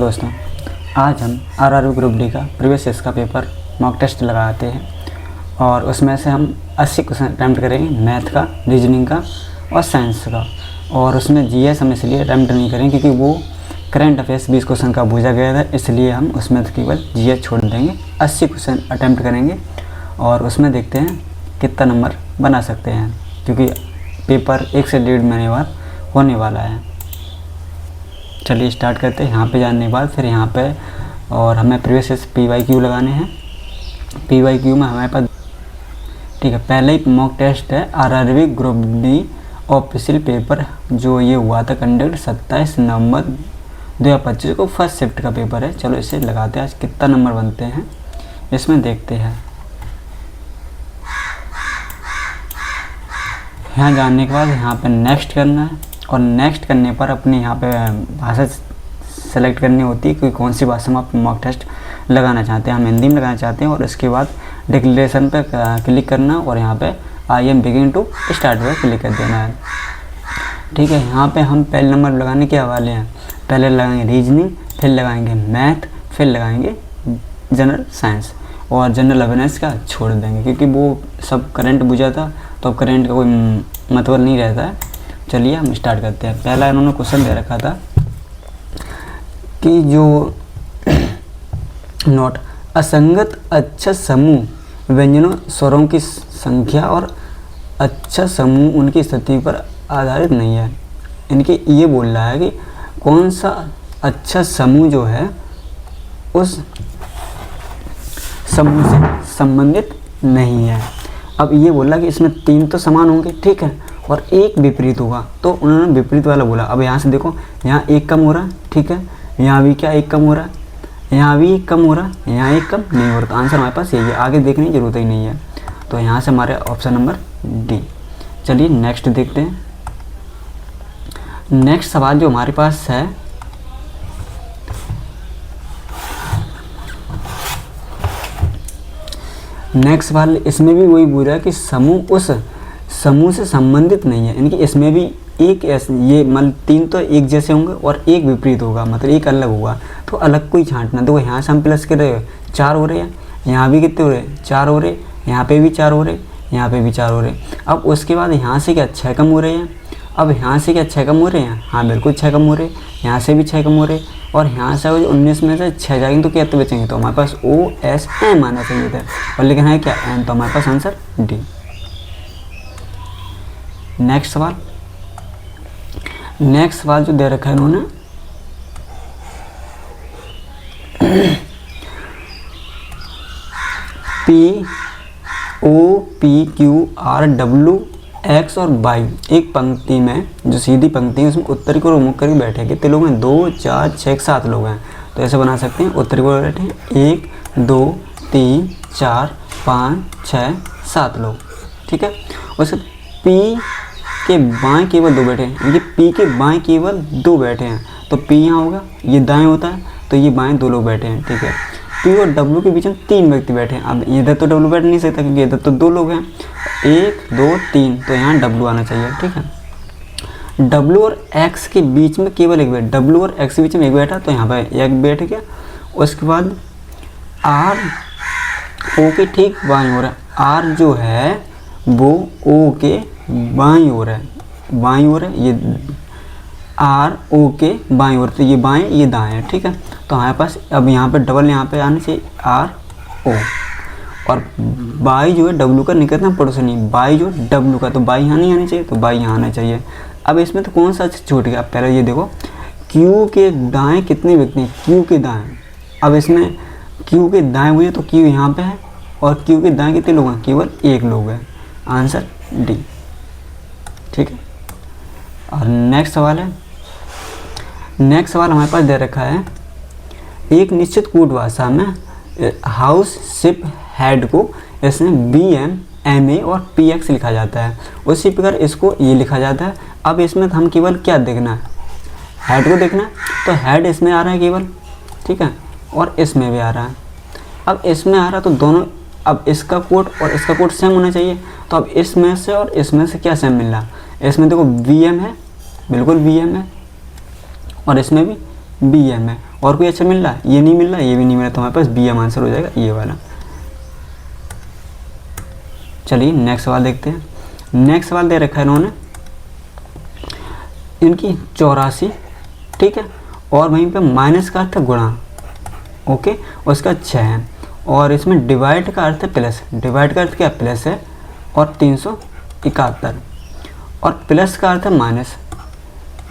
दोस्तों, आज हम आरआरबी ग्रुप डी का प्रीवियस ईयर का पेपर मॉक टेस्ट लगाते हैं और उसमें से हम 80 क्वेश्चन अटैम्प्ट करेंगे। मैथ का, रीजनिंग का और साइंस का। और उसमें जीएस हम इसलिए अटैम्प्ट नहीं करेंगे क्योंकि वो करंट अफेयर्स 20 क्वेश्चन का पूछा गया था, इसलिए हम उसमें केवल जीएस छोड़ देंगे। 80 क्वेश्चन अटैम्प्ट करेंगे और उसमें देखते हैं कितना नंबर बना सकते हैं, क्योंकि पेपर 1 से 1.5 महीने बाद होने वाला है। चलिए स्टार्ट करते हैं। यहाँ पे जाने के बाद फिर यहाँ पे और हमें प्रीवियस ईयर PYQ लगाने हैं। PYQ में हमारे पास ठीक है, पहले ही मॉक टेस्ट है RRB group D official paper, जो ये हुआ था कंडक्ट 27 नवंबर 2025 को। फर्स्ट शिफ्ट का पेपर है। चलो इसे लगाते हैं, आज कितना नंबर बनते हैं इसमें देखते हैं। यहाँ जाने के बाद यहाँ पे नेक्स्ट करना है और नेक्स्ट करने पर अपने यहाँ पे भाषा सेलेक्ट करनी होती है कि कौन सी भाषा में आप मॉक टेस्ट लगाना चाहते हैं। हम हिंदी में लगाना चाहते हैं और इसके बाद डिक्लेरेशन पे क्लिक करना और यहाँ पे I am begin to start पर क्लिक कर देना है। ठीक है, यहाँ पे हम पहले नंबर लगाने के हवाले हैं। पहले लगाएंगे रीजनिंग, फिर लगाएंगे मैथ, फिर लगाएंगे जनरल साइंस और जनरल अवेयरनेस का छोड़ देंगे क्योंकि वो सब करंट बुझा था, तो अब करंट का कोई मतलब नहीं रहता है। चलिए हम स्टार्ट करते हैं। पहला इन्होंने क्वेश्चन दे रखा था कि जो नोट असंगत अच्छा समूह व्यंजनों स्वरों की संख्या और अच्छा समूह उनकी स्थिति पर आधारित नहीं है। इनके ये बोल रहा है कि कौन सा अच्छा समूह जो है उस समूह से संबंधित नहीं है। अब ये बोला कि इसमें 3 तो समान होंगे, ठीक है, और एक विपरीत होगा, तो उन्होंने विपरीत वाला बोला। अब यहाँ से देखो, यहाँ 1 कम हो रहा है, ठीक है, यहाँ भी क्या 1 कम हो रहा है, यहाँ भी 1 कम हो रहा है, यहाँ 1 कम नहीं हो रहा। तो आंसर हमारे पास यही है, आगे देखने की जरूरत ही नहीं है। तो यहाँ से हमारे ऑप्शन नंबर डी। चलिए नेक्स्ट देखते हैं। नेक्स्ट सवाल जो हमारे पास है, नेक्स्ट सवाल इसमें भी वही बोल रहा है कि समूह उस समूह से संबंधित नहीं है। इनकी इसमें भी एक ये मतलब 3 तो एक जैसे होंगे और एक विपरीत होगा, मतलब एक अलग होगा, तो अलग को ही छांटना। देखो यहाँ से हम प्लस कर रहे हो 4 हो रहे हैं, यहाँ भी कितने हो रहे हैं 4 हो रहे, यहाँ पे भी 4 हो रहे, यहाँ पे भी 4 हो रहे। अब उसके बाद यहाँ से क्या 6 कम हो रहे हैं। अब यहाँ से क्या 6 कम हो रहे हैं, हाँ बिल्कुल 6 कम हो रहे, यहाँ से भी 6 कम हो रहे और यहाँ से 19 में से 6 जाएंगे तो क्या तो बचेंगे। तो हमारे पास OSM आना चाहिए था और लेकिन है क्या एन, तो हमारे पास आंसर डी। नेक्स्ट सवाल, नेक्स्ट सवाल जो दे रखा है इन्होंने POPQRW X और Y एक पंक्ति में, जो सीधी पंक्ति है उसमें उत्तरी को मुख करके बैठे। कितने लोग हैं, 2 4 6 7 लोग हैं। तो ऐसे बना सकते हैं, उत्तरी को बैठे हैं 1 2 3 4 5 6 7 लोग, ठीक है। उसके P के बाएं केवल 2 बैठे हैं, ये P के बाएं केवल 2 बैठे हैं, तो P यहाँ होगा, ये दाएं होता है, तो ये बाएं 2 लोग बैठे हैं, ठीक है। P और W के बीच में 3 व्यक्ति बैठे हैं। अब इधर तो W बैठ नहीं सकता क्योंकि इधर तो 2 लोग हैं, 1 2 3, तो यहाँ W आना चाहिए, ठीक है। W और X के बीच में केवल एक बैठ, W और X के बीच में एक बैठा, तो यहाँ पर एक बैठ गया। उसके बाद R O के ठीक बाएं हो रहा है, R जो है वो O के बाईं ओर है, बाईं ओर है, ये R O के बाईं ओर, तो ये बाएं ये दाएं है, ठीक है। तो हमारे पास अब यहाँ पे डबल यहाँ पे आना चाहिए R O, और बाई जो है W का निकटतम पड़ोसी नहीं, बाई जो W का, तो बाई यहाँ नहीं आनी चाहिए, तो बाई यहाँ आना चाहिए। अब इसमें तो कौन सा छूट गया, पहले ये देखो Q के दाएँ कितने व्यक्ति हैं, Q के दाएँ। अब इसमें Q के दाएँ हुए तो Q यहाँ पे है और Q के दाएँ कितने लोग हैं, केवल 1 लोग हैं, आंसर डी, ठीक है। और नेक्स्ट सवाल है, नेक्स्ट सवाल हमारे पास दे रखा है, एक निश्चित कूट भाषा में हाउस शिप हेड को इसमें BM MA और PX लिखा जाता है, उसी प्रकार इसको ये लिखा जाता है। अब इसमें हम केवल क्या देखना है, हेड को देखना है, तो हेड इसमें आ रहा है केवल, ठीक है, और इसमें भी आ रहा है। अब इसमें आ रहा है तो दोनों, अब इसका कोड और इसका कोड सेम होना चाहिए, तो अब इसमें से और इसमें से क्या सेम मिल रहा है, इसमें देखो VM है, बिल्कुल VM है, और इसमें भी BM है, और कोई अक्षर मिल रहा है? ये नहीं मिल रहा, ये भी नहीं मिल रहा, तो हमारे पास बी आंसर हो जाएगा ये वाला। चलिए नेक्स्ट सवाल देखते हैं। नेक्स्ट सवाल दे रखा है इन्होंने इनकी 84, ठीक है, और वहीं पे माइनस का अर्थ है गुणा, ओके, उसका 6 है, और इसमें डिवाइड का अर्थ है प्लस। डिवाइड का अर्थ क्या? प्लस है, और 371, और प्लस का अर्थ है माइनस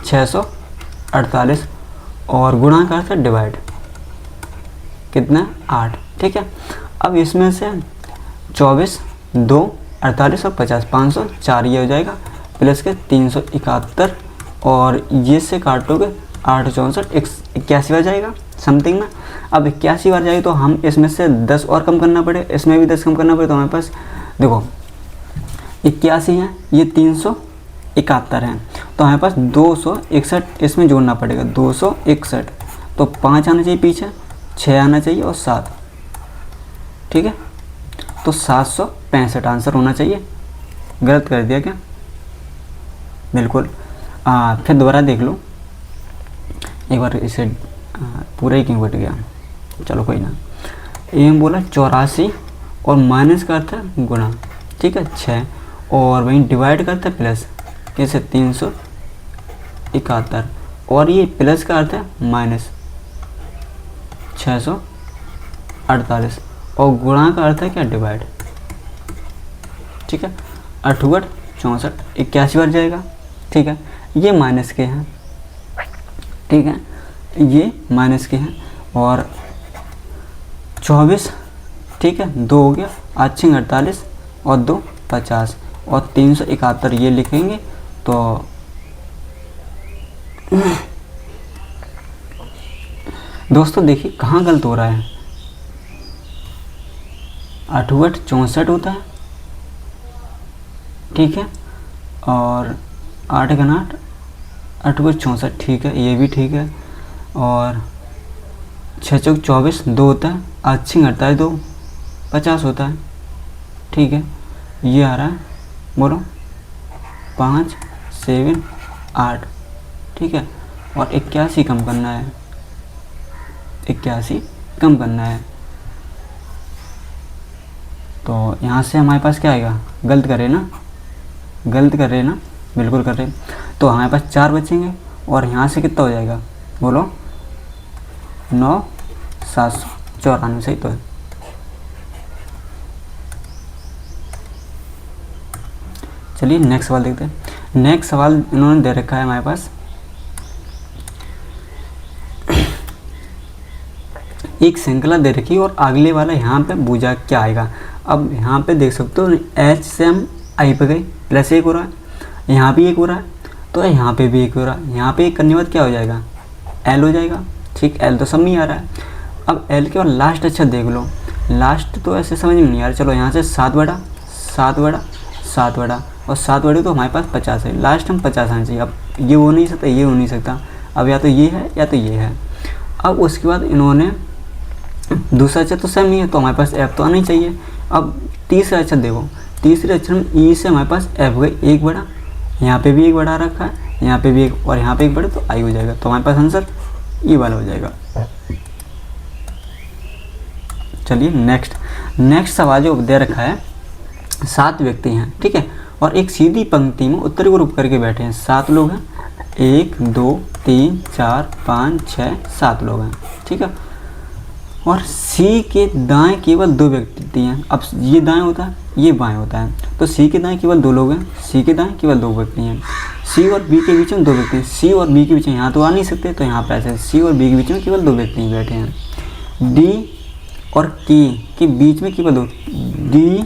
648, और गुणा का अर्थ है डिवाइड, कितना? 8, ठीक है। अब इसमें से 24, 2, 48 और 50, 504 ये हो जाएगा, प्लस के 371, और ये से काटोगे 8 64 81 बार जाएगा समथिंग में। अब 81 बार जाएगी तो हम इसमें से 10 और कम करना पड़े, इसमें भी 10 कम करना पड़े, तो हमारे पास देखो 81 है, ये 371 है, तो हमारे पास 261 इसमें जोड़ना पड़ेगा, 261, तो 5 आना चाहिए पीछे, 6 आना चाहिए और 7, ठीक है, तो 765 आंसर होना चाहिए। गलत कर दिया क्या? बिल्कुल। फिर दोबारा देख लो एक बार, इसे पूरा ही क्यों कट गया, चलो कोई ना। ये बोला 84 और माइनस का अर्थ है गुणा, ठीक है, 6, और वहीं डिवाइड का अर्थ है प्लस, कैसे? 371, और ये प्लस का अर्थ है माइनस 648, और गुणा का अर्थ है क्या? डिवाइड, ठीक है, 8 8 64 81 बार जाएगा, ठीक है। ये माइनस के हैं, ठीक है, ये माइनस के हैं, और 24, ठीक है, 2 हो गया, 8 48 और 2 50, और 371 ये लिखेंगे तो दोस्तों देखिए कहाँ गलत हो रहा है, 8 8 64 होता है, ठीक है, और 8 का 8 8 8 64, ठीक है, ये भी ठीक है, और 6 चौक 24, 2 होता है, 8 48 2 50 होता है, ठीक है, ये आ रहा है, बोलो 5 7 8, ठीक है, और 81 कम करना है, 81 कम करना है, तो यहाँ से हमारे पास क्या आएगा? गलत कर रहे ना, गलत कर रहे ना, बिल्कुल कर रहे, तो हमारे पास 4 बचेंगे, और यहाँ से कितना हो जाएगा? बोलो 9 794, सही तो है। चलिए नेक्स्ट सवाल देखते हैं। नेक्स्ट सवाल इन्होंने दे रखा है हमारे पास, एक श्रृंखला दे रखी है और अगले वाला यहाँ पे भुजा क्या आएगा। अब यहाँ पे देख सकते हो एच से हम आई पे गए, प्लस 1 हो रहा है, यहाँ भी 1 हो रहा है, तो यहाँ पे भी 1 हो रहा है, यहाँ पे 1 करने के बाद क्या हो जाएगा? एल हो जाएगा, ठीक, एल तो सब में आ रहा है। अब एल के बाद लास्ट अच्छा देख लो, लास्ट तो ऐसे समझ में नहीं आ रहा, चलो यहाँ से 7 बड़ा 7 बड़ा 7 बड़ा और 7 बड़े, तो हमारे पास 50 है, लास्ट हम 50 आना चाहिए। अब ये हो नहीं सकता, ये हो नहीं सकता, अब या तो ये है या तो ये है। अब उसके बाद इन्होंने दूसरा अक्षर तो सेम नहीं है, तो हमारे पास एफ तो आना ही चाहिए। अब तीसरा अक्षर देखो, तीसरे अक्षर में ई से हमारे पास एफ गई, 1 बड़ा, यहाँ पे भी 1 बड़ा रखा है, यहाँ पे भी 1 और यहाँ पे 1 बड़ा, तो आई हो जाएगा, तो हमारे पास आंसर ई वाला हो जाएगा। चलिए नेक्स्ट सवाल जो दे रखा है, 7 व्यक्ति हैं, ठीक है, और एक सीधी पंक्ति में उत्तरी ग्रुप करके बैठे हैं, 7 लोग हैं, 1 2 3 4 5 6 7 लोग हैं, ठीक है, और सी के दाएं केवल 2 व्यक्ति हैं। अब ये दाएं होता है, ये बाएं होता है, तो सी के दाएं केवल 2 लोग हैं, सी के दाएं केवल 2 व्यक्ति हैं, सी और बी के बीच में 2 व्यक्ति हैं, सी और बी के बीच में यहाँ तो आ नहीं सकते, तो यहाँ पर ऐसे सी और बी के बीच में केवल 2 व्यक्ति बैठे हैं। डी और के बीच में केवल 2, डी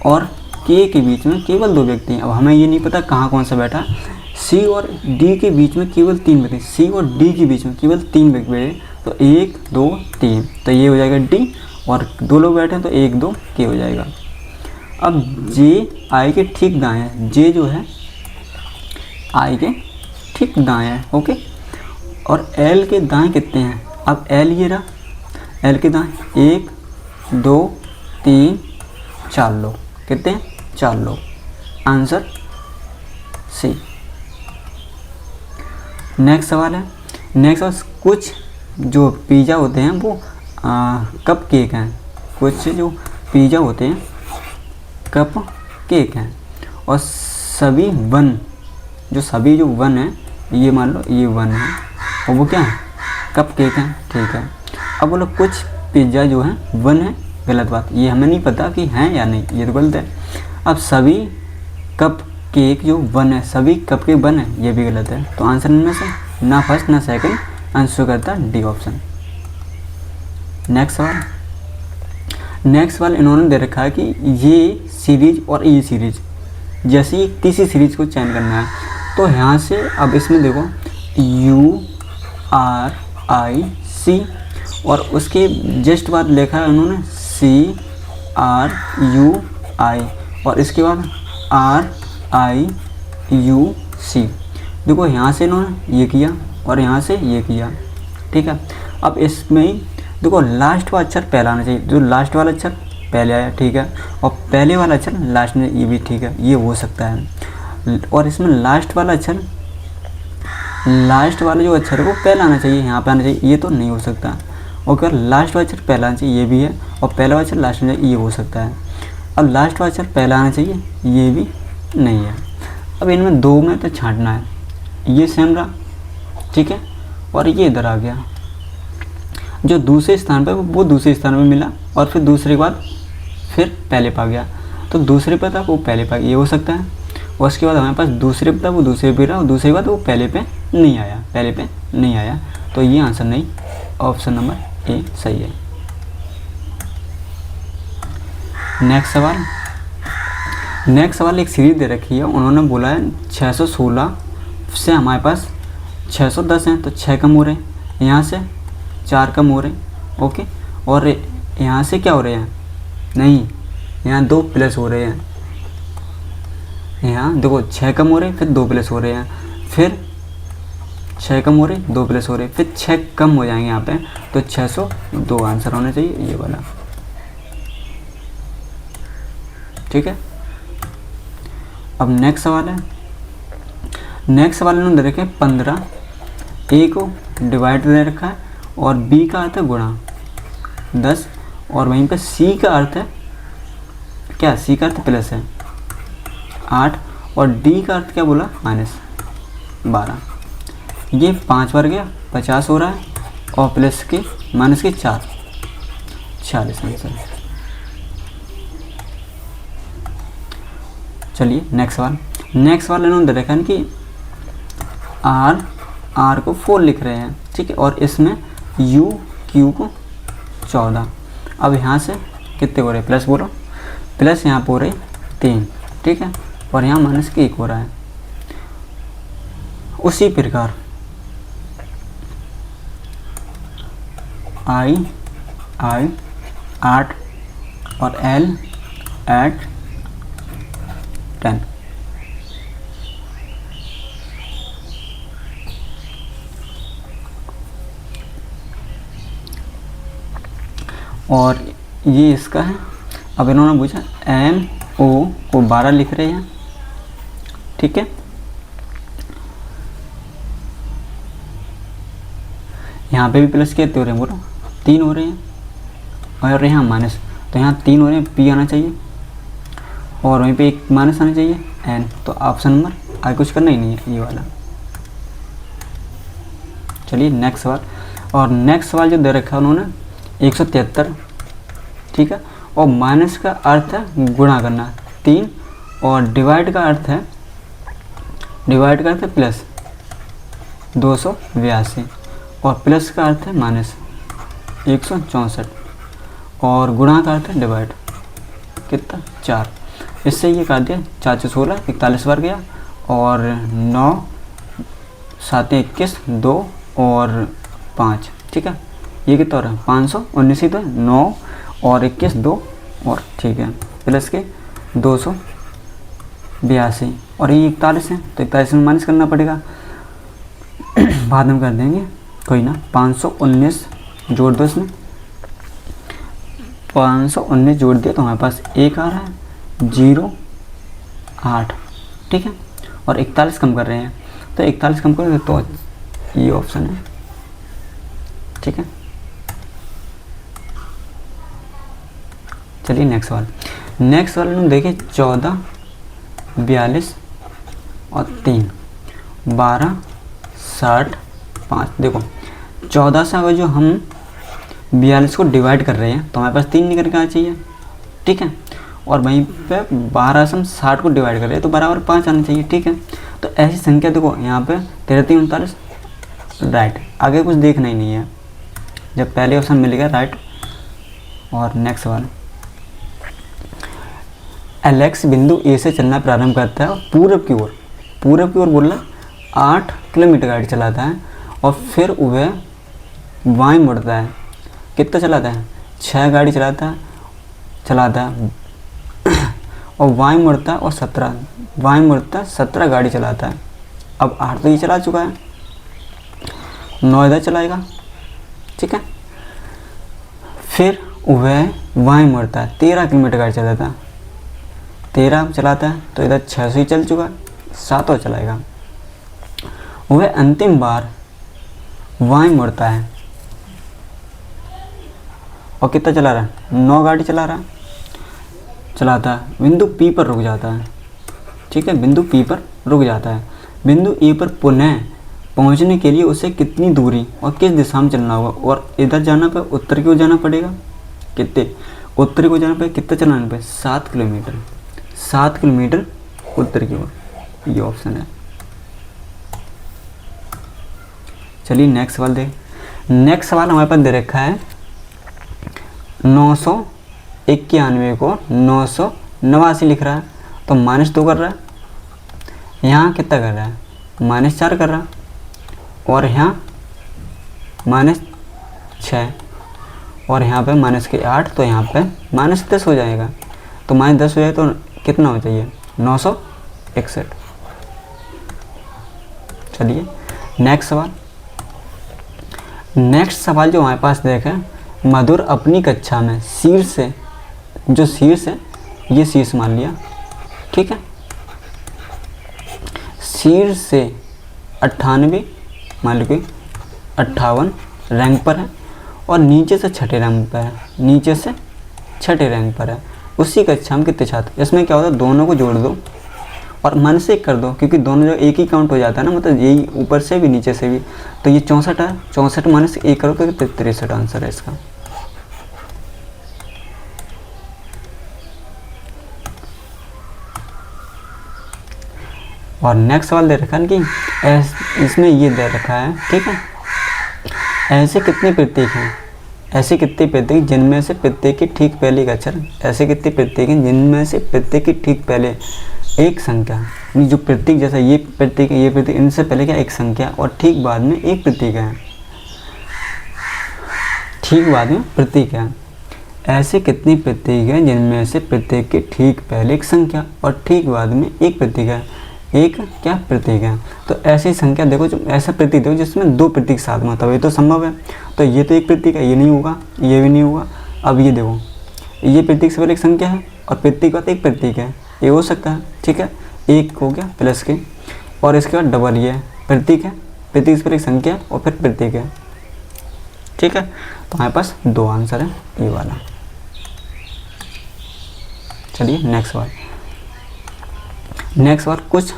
और के के बीच में केवल 2 व्यक्ति हैं। अब हमें ये नहीं पता कहाँ कौन सा बैठा, सी और डी के बीच में केवल 3 व्यक्ति, सी और डी के बीच में केवल 3 व्यक्ति बैठे, तो 1 2 3, तो ये हो जाएगा डी, और 2 लोग बैठे हैं तो 1 2 के हो जाएगा। अब जे आई के ठीक दाएं है, जे जो है आई के ठीक दाएं है, ओके, और एल के दाएं कितने हैं? अब एल ये रहा, एल के दाएं 1 2 3 4 लोग, कितने हैं? 4 लोग, आंसर सी। नेक्स्ट सवाल है, नेक्स्ट सवाल, कुछ जो पिज़्ज़ा होते हैं वो कप केक हैं, कुछ जो पिज़्ज़ा होते हैं कप केक हैं, और सभी वन जो वन है, ये मान लो ये वन है और वो क्या है, कप केक है, ठीक है। अब बोलो कुछ पिज़्ज़ा जो है वन है, गलत बात, ये हमें नहीं पता कि हैं या नहीं, ये तो गलत है। अब सभी कप केक जो वन है, सभी कप केक वन है, ये भी गलत है। तो आंसर इनमें से ना फर्स्ट ना सेकंड, आंसर करता है डी ऑप्शन। नेक्स्ट सवाल इन्होंने दे रखा है कि ये सीरीज और ये सीरीज, जैसे ही तीसरी सीरीज को चयन करना है, तो यहाँ से अब इसमें देखो URIC और उसके जस्ट बाद लिखा है उन्होंने CRUI और इसके बाद RIUC। देखो यहाँ से इन्होंने ये किया और यहाँ से ये किया, ठीक है। अब इसमें ही देखो लास्ट वाला अक्षर पहला आना चाहिए, जो लास्ट वाला अक्षर पहले आया, ठीक है, और पहले वाला अक्षर लास्ट में, ये भी ठीक है, ये हो सकता है। और इसमें लास्ट वाला जो अक्षर है वो पहला आना चाहिए, यहाँ पे आना चाहिए, ये तो नहीं हो सकता। और लास्ट वाला अक्षर पहला आना चाहिए, ये भी है, और पहला वाला अक्षर लास्ट में, ये हो सकता है। अब लास्ट वाला अक्षर पहला आना चाहिए, ये भी नहीं है। अब इनमें दो में तो छांटना है, ये सेम रहा, ठीक है, और ये इधर आ गया। जो दूसरे स्थान पर वो दूसरे स्थान में मिला और फिर दूसरे के बाद फिर पहले पा गया, तो दूसरे पे था वो पहले पा गया, ये हो सकता है। और उसके बाद हमारे पास दूसरे पे था वो दूसरे पे रहा और दूसरे के बाद वो पहले पे नहीं आया, तो ये आंसर नहीं, ऑप्शन नंबर ए सही है। नेक्स्ट सवाल एक सीरीज दे रखी है, उन्होंने बोला है 616 से हमारे पास 610 हैं, तो 6 कम हो रहे हैं, यहाँ से 4 कम हो रहे हैं, ओके, और यहाँ से क्या हो रहे हैं, नहीं, यहाँ 2 प्लस हो रहे हैं, यहाँ देखो 6 कम हो रहे हैं, फिर 2 प्लस हो रहे हैं, फिर 6 कम हो रहे हैं, 2 प्लस हो रहे हैं, फिर 6 कम हो जाएंगे यहाँ पे, तो 602 आंसर होना चाहिए, ये वाला, ठीक है। अब नेक्स्ट सवाल इन्होंने दे रखे 15, ए को डिवाइड दे रखा है और बी का अर्थ है गुणा 10, और वहीं पे सी का अर्थ है क्या, सी का अर्थ प्लस है 8, और डी का अर्थ क्या बोला, -12। ये 5 बार गया 50 हो रहा है, और प्लस के माइनस के 4, 40 आंसर। चलिए नेक्स्ट सवाल इन्होंने दे रखा है कि आर को 4 लिख रहे हैं, ठीक है, और इसमें क्यू को 14। अब यहाँ से कितने हो रहे, प्लस बोलो, प्लस यहाँ पर हो रहे 3, ठीक है, और यहाँ माइनस के 1 हो रहा है। उसी प्रकार आई 8 और L 10। और ये इसका है। अब इन्होंने पूछा MO को 12 लिख रहे हैं, ठीक है, यहाँ पे भी प्लस कितने हो रहे हैं बोलो, 3 हो रहे हैं, और यहाँ माइनस, तो यहाँ 3 हो रहे हैं, P आना चाहिए, और वहीं पे एक माइनस आना चाहिए N, तो ऑप्शन नंबर आगे कुछ करना ही नहीं है, ये वाला। चलिए नेक्स्ट सवाल, और नेक्स्ट सवाल जो दे रखा है उन्होंने 173, ठीक है, और माइनस का अर्थ है गुणा करना 3, और डिवाइड का अर्थ है प्लस 282, और प्लस का अर्थ है माइनस 164, और गुणा का अर्थ है डिवाइड, कितना 4। इससे ये काट दिया, 4 से 16 41 बार गया, और 9 7 21 2 और 5, ठीक है, ये कितना हो रहा है 519 ही तो, 9 और 21 2 और, ठीक है, प्लस के 282, और ये 41 है, तो 41 में माइनस करना पड़ेगा, बाद में कर देंगे, कोई ना। 519 जोड़ दो, इसमें 519 जोड़ दिया तो हमारे पास 1 आ रहा है 08, ठीक है, और 41 कम कर रहे हैं, तो 41 कम करेंगे तो ये ऑप्शन है, ठीक है। चलिए नेक्स्ट सवाल। नेक्स्ट सवाल में देखिए 14, 42 और 3, 12, 60, 5। देखो 14 से अगर जो हम 42 को डिवाइड कर रहे हैं तो हमारे पास 3 निकल के आना चाहिए, ठीक है। और वहीं पे 12 से हम 60 को डिवाइड कर रहे हैं तो बराबर 5 आना चाहिए, ठीक है। तो ऐसी संख्या देखो यहाँ पे 33, 39 राइट, आगे कुछ देखना ही नहीं है, जब पहले ऑप्शन मिलेगा राइट। और नेक्स्ट सवाल, एलेक्स बिंदु ए से चलना प्रारंभ करता है और पूरब की ओर बोल रहा 8 किलोमीटर गाड़ी चलाता है और फिर वह बाएं मुड़ता है। कितना चलाता है? 6 गाड़ी चलाता है और बाएं मुड़ता है और 17 गाड़ी चलाता है। अब 8 तो ये चला चुका है, 9 इधर चलाएगा, ठीक है। फिर वह बाएं मुड़ता है, 13 किलोमीटर गाड़ी चलाता है, 13 चलाता है तो इधर 6 से ही चल चुका है, 7 और चलाएगा। वह अंतिम बार बाएं मुड़ता है और कितना चला रहा है? 9 गाड़ी चलाता है, बिंदु पी पर रुक जाता है, ठीक है। बिंदु पी पर रुक जाता है। बिंदु ए पर पुनः पहुंचने के लिए उसे कितनी दूरी और किस दिशा में चलना होगा? और इधर जाना पे उत्तर की ओर जाना पड़ेगा, कितने उत्तर को जाना पे कितना चलाना पे? 7 किलोमीटर, 7 किलोमीटर उत्तर की ओर, ये ऑप्शन है। चलिए नेक्स्ट सवाल देख। नेक्स्ट सवाल हमारे पास दे रखा है 991 को 989 लिख रहा है तो -2 कर रहा है, यहाँ कितना कर रहा है? -4 कर रहा है और यहाँ -6 और यहाँ पे -8 तो यहाँ पे -10 हो जाएगा। तो -10 हो जाए तो कितना हो चाहिए? 961। चलिए नेक्स्ट सवाल जो हमारे पास देखें, मधुर अपनी कक्षा में शीर्ष है, ये शीर्ष मान लिया, ठीक है। शीर्ष से 98 मान लो कि 58 रैंक पर है और नीचे से छठे रैंक पर है, उसी कक्षा में कितने छात्र? इसमें क्या होता है, दोनों को जोड़ दो और -1 कर दो, क्योंकि दोनों जो एक ही काउंट हो जाता है ना, मतलब यही ऊपर से भी नीचे से भी। तो ये 64 है, 64 -1 करो तो 63 आंसर है इसका। और नेक्स्ट सवाल दे रखा है कि इसमें ये दे रखा है, ठीक है। ऐसे कितने प्रतीक हैं जिनमें से प्रत्येक के ठीक पहले एक अक्षर, ऐसे कितने प्रतीक हैं जिनमें से प्रत्येक के ठीक पहले एक संख्या, जो प्रतीक जैसा ये प्रतीक इनसे पहले क्या एक संख्या और ठीक बाद में एक प्रतीक है, ऐसे कितने प्रतीक हैं जिनमें से प्रत्येक के ठीक पहले एक संख्या और ठीक बाद में एक प्रतीक है, एक क्या प्रतीक है। तो ऐसी संख्या देखो, जो ऐसा प्रतीक देखो जिसमें 2 प्रतीक साथ में, तब ये तो संभव है। तो ये तो एक प्रतीक है, ये नहीं होगा, ये भी नहीं होगा। अब ये देखो, ये प्रतीक से पहले एक संख्या है और प्रतीक बाद एक प्रतीक है, ये हो सकता है, ठीक है। एक हो गया प्लस के और इसके बाद डबल, ये प्रतीक है, प्रतीक से पहले एक संख्या और फिर प्रतीक है, ठीक है। तो हमारे पास 2 आंसर है ये वाला। चलिए नेक्स्ट सवाल, कुछ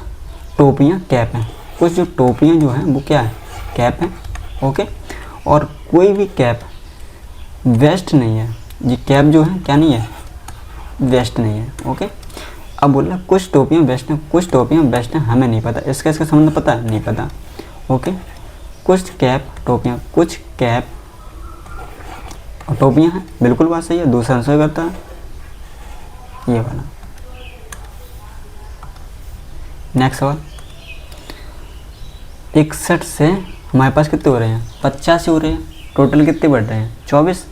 टोपियाँ कैप हैं, कुछ जो टोपियाँ जो हैं वो क्या है? कैप है, ओके। और कोई भी कैप वेस्ट नहीं है, ये कैप जो है क्या नहीं है? वेस्ट नहीं है, ओके। अब बोल रहा कुछ टोपियाँ वेस्ट हैं, कुछ टोपियाँ वेस्ट हैं, हमें नहीं पता, इसका संबंध पता है? नहीं पता, ओके। कुछ कैप और टोपियाँ हैं, बिल्कुल बात सही है, दूसरा आंसर करता है ये वाला। नेक्स्ट सवाल, 61 से हमारे पास कितने हो रहे हैं? 85 हो रहे हैं। टोटल कितने बढ़ रहे हैं? 24।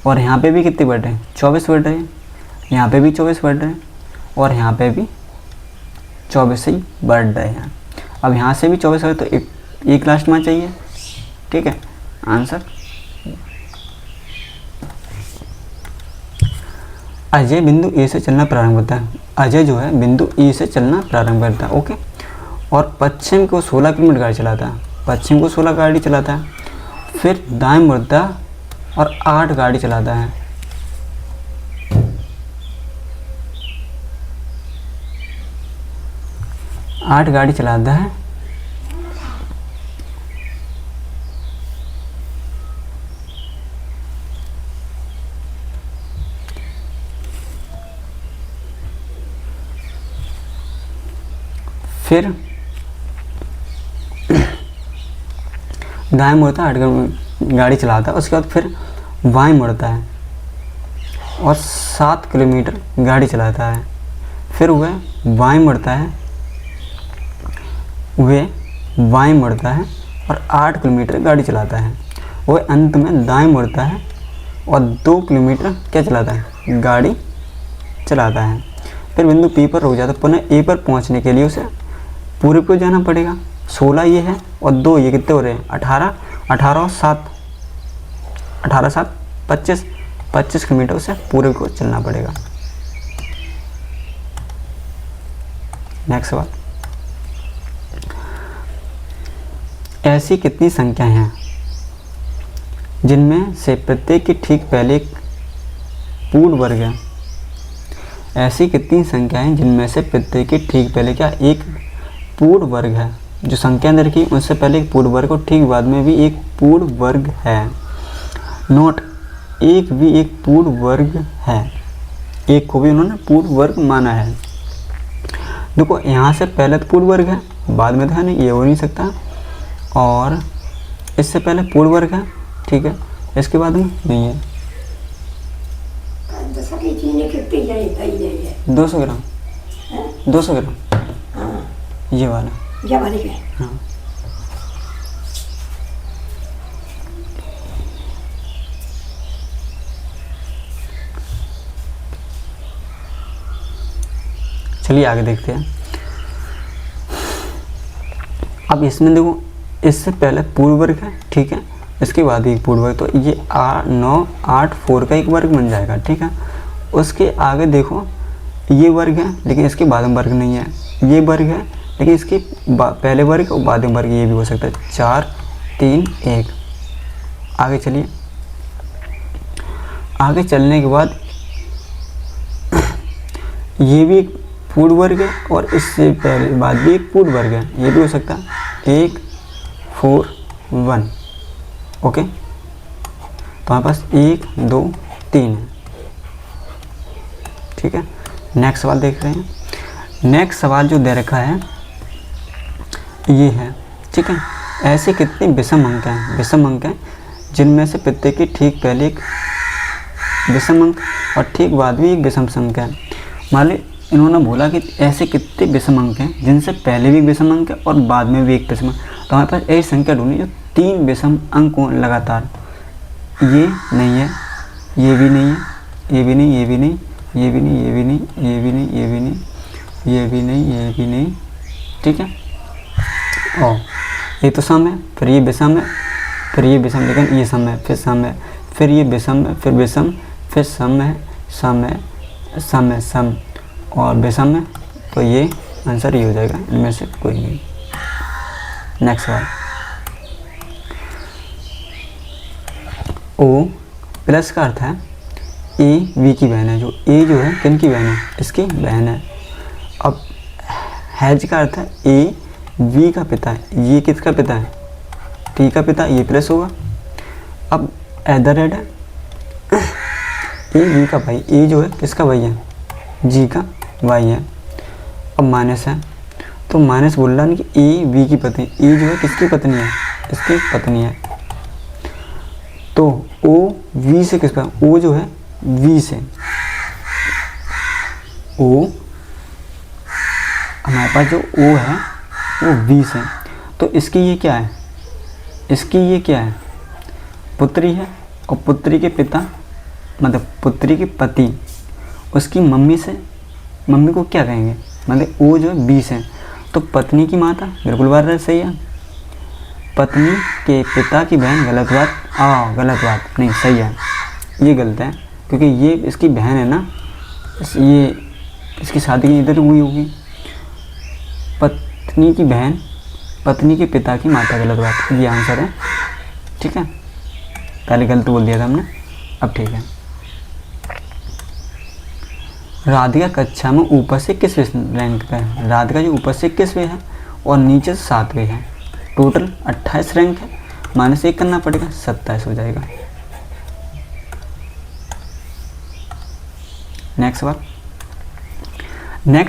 और यहाँ पे भी कितने बढ़ रहे हैं? 24 बढ़ रहे हैं। यहाँ पे भी 24 बढ़ रहे हैं और यहाँ पे भी 24 ही बढ़ रहे हैं। अब यहाँ से भी 24 है तो एक लास्ट में चाहिए, ठीक है। आंसर अजय बिंदु ए से चलना प्रारंभ करता है। अजय जो है बिंदु ए से चलना प्रारंभ करता है, ओके। और पश्चिम को 16 किलोमीटर गाड़ी चलाता है, फिर दाएं मुड़ता और 8 गाड़ी चलाता है। आठ गाड़ी चलाता है। फिर दाएं मुड़ता है, 8 गाड़ी चलाता है। उसके बाद फिर बाएं मुड़ता है और 7 किलोमीटर गाड़ी चलाता है। फिर वह बाएं मुड़ता है, और 8 किलोमीटर गाड़ी चलाता है। वह अंत में दाएं मुड़ता है और 2 किलोमीटर क्या चलाता है, गाड़ी चलाता है। फिर बिंदु पी पर रुक जाता है। पुनः ए पर पहुंचने के लिए उसे पूर्व को जाना पड़ेगा। 16 ये है और 2 ये कितने हो रहे हैं, 18 और 7, 18 7 25 किलोमीटर उसे पूर्व को चलना पड़ेगा। नेक्स्ट सवाल, ऐसी कितनी संख्याएं हैं जिनमें से प्रत्येक की ठीक पहले एक पूर्ण वर्ग है। ऐसी कितनी संख्याएं हैं जिनमें से प्रत्येक की ठीक पहले क्या एक पूर्ण वर्ग है। जो संख्या अंदर की उससे पहले एक पूर्ण वर्ग और ठीक बाद में भी एक पूर्ण वर्ग है। नोट, एक भी एक पूर्ण वर्ग है। एक को भी उन्होंने पूर्ण वर्ग माना है। देखो यहाँ से पहले तो पूर्ण वर्ग है, बाद में तो है नहीं, ये हो नहीं सकता। और इससे पहले पूर्ण वर्ग है, ठीक है, इसके बाद में नहीं है। 200 ग्राम, 200 ग्राम, ये वाला, हाँ। चलिए आगे देखते हैं। अब इसमें देखो, इससे पहले पूर्ण वर्ग है, ठीक है, इसके बाद एक पूर्ण वर्ग, तो ये 9 8 4 का एक वर्ग बन जाएगा, ठीक है। उसके आगे देखो ये वर्ग है लेकिन इसके बाद में वर्ग नहीं है। ये वर्ग है लेकिन इसके पहले वर्ग और बाद में वर्ग, ये भी हो सकता है। 4 3 1। आगे चलिए, आगे चलने के बाद ये भी एक पूर्ण वर्ग है और इससे पहले बाद भी एक पूर्ण वर्ग है, ये भी हो सकता है। 1 4 1, ओके। तो हमारे पास 1 2 3 है, ठीक है। नेक्स्ट सवाल देख रहे हैं। नेक्स्ट सवाल जो दे रखा है ये है, ठीक है। ऐसे कितने विषम अंक हैं, विषम अंक हैं जिनमें से प्रत्येक के ठीक पहले एक विषम अंक और ठीक बाद भी एक विषम अंक है। मान ली इन्होंने बोला कि ऐसे कितने विषम अंक हैं जिनसे पहले भी विषम अंक है और बाद में भी एक विषम अंक। तो हमारे पास ऐसी संख्या ढूंढनी जो 3 विषम अंक हो लगातार। ये नहीं है, ये भी नहीं है, ये भी नहीं, ये भी नहीं, ये भी नहीं, ये भी नहीं, ये भी नहीं, ये भी नहीं, ये भी नहीं, ये भी नहीं, ठीक है। और ये तो सम है, फिर ये विषम है, फिर ये विषम, लेकिन ये सम है, फिर सम है, फिर ये विषम है, फिर विषम, फिर सम है, सम है, सम है, सम और विषम है। तो ये आंसर ये हो जाएगा, इनमें से कोई नहीं। नेक्स्ट सवाल, ओ प्लस का अर्थ है ए वी की बहन है। जो ए जो है किन की बहन है, इसकी बहन है। अब हैज का अर्थ है ए वी का पिता है। ये किसका पिता है, टी का पिता, ये प्लस होगा। अब एदर रेड है ए वी का भाई, ए जो है किसका भाई है, जी का भाई है। अब माइनस है, तो माइनस बोल रहा है कि ए वी की पत्नी, ए जो है किसकी पत्नी है, इसकी पत्नी है। तो ओ वी से किसका, ओ जो है वी से, ओ हमारे पास जो ओ है वो वी से। तो इसकी ये क्या है, इसकी ये क्या है, पुत्री है। और पुत्री के पिता मतलब पुत्री के पति उसकी मम्मी से, मम्मी को क्या कहेंगे, मतलब ओ जो है बी से। तो पत्नी की माता, बिल्कुल बात सही है। पत्नी के पिता की बहन, गलत बात, गलत बात नहीं, सही है, ये गलत है क्योंकि ये इसकी बहन है ना, ये इसकी शादी इधर हुई होगी। पत्नी की बहन, पत्नी के पिता की माता, गलत बात, ये आंसर है, ठीक है। पहले गलत बोल दिया था हमने, अब ठीक है। राधिका कक्षा में ऊपर से किस रैंक पे है? राधिका जो ऊपर से 21वें है और नीचे से 7वें है। टोटल 28 रैंक है, -1 करना पड़ेगा, 27 हो जाएगा। नेक्स्ट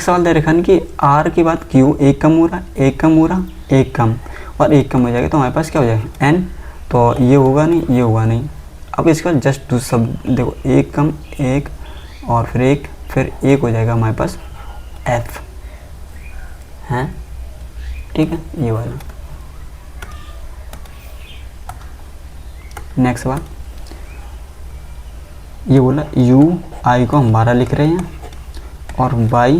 सवाल दे रखा है कि आर की बात क्यों एक कम हो रहा है, एक कम हो रहा, एक कम और एक कम हो जाएगा, तो हमारे पास क्या हो जाएगा एन, तो ये होगा नहीं, ये होगा नहीं। अब इसके बाद जस्ट दो सब देखो, एक कम एक और फिर एक, फिर एक हो जाएगा हमारे पास एफ है, ठीक है, ये वाला। नेक्स्ट सवाल ये बोला यू आई को हम 12 लिख रहे हैं और बाई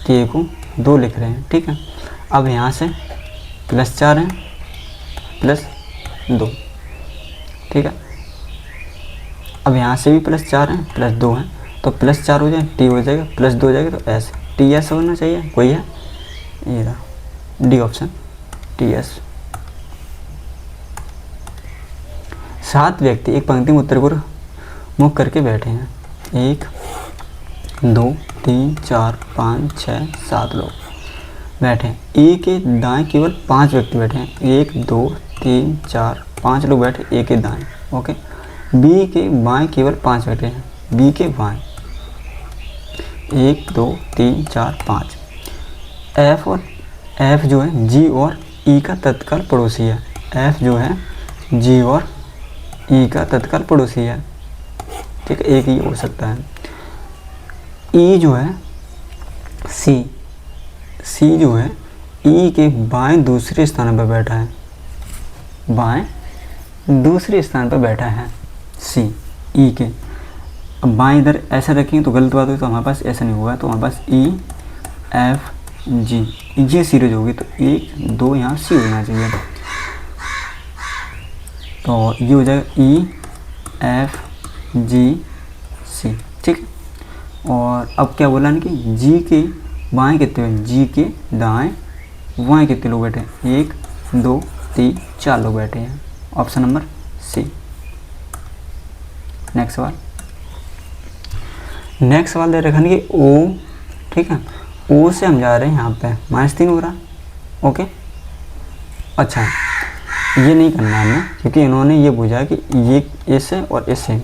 के को 2 लिख रहे हैं, ठीक है। अब यहाँ से +4 है +2, ठीक है। अब यहाँ से भी +4 है +2 है, तो +4 हो जाए टी हो जाएगा, +2 हो जाएगा तो एस, टी एस होना चाहिए, कोई है ये रहा डी ऑप्शन, टी एस। 7 व्यक्ति एक पंक्ति में उत्तर को मुख करके बैठे हैं, 1 2 3 4 5 6 7 लोग बैठे हैं। ए के दाएं केवल 5 व्यक्ति बैठे हैं, 1 2 3 4 5 लोग बैठे ए के दाएं, ओके। बी के बाएं केवल 5 बैठे हैं, बी के बाएं 1 2 3 4 5। एफ जो है जी और ई का तत्काल पड़ोसी है, एफ जो है जी और ई का तत्काल पड़ोसी है, ठीक है, एक ही हो सकता है। ई जो है सी जो है ई के बाएं दूसरे स्थान पर बैठा है, बाएं दूसरे स्थान पर बैठा है सी ई के। अब बाएं इधर ऐसा रखेंगे तो गलत बात होगी, तो हमारे पास ऐसा नहीं होगा, तो हमारे पास ई एफ जी, ये सीरीज होगी, तो 1 2 यहाँ सी होना चाहिए, तो ये हो जाएगा ई एफ जी सी, ठीक है। और अब क्या बोला ना कि जी के बाएं कितने, जी के दाएं बाएं कितने लोग बैठे हैं, 1 2 3 4 लोग बैठे हैं, ऑप्शन नंबर सी। नेक्स्ट सवाल दे रखा है कि ओ, ठीक है, ओ से हम जा रहे हैं यहाँ पे -3 हो रहा, ओके। अच्छा ये नहीं करना है हमें, क्योंकि इन्होंने ये पूछा कि ये इससे और इससे,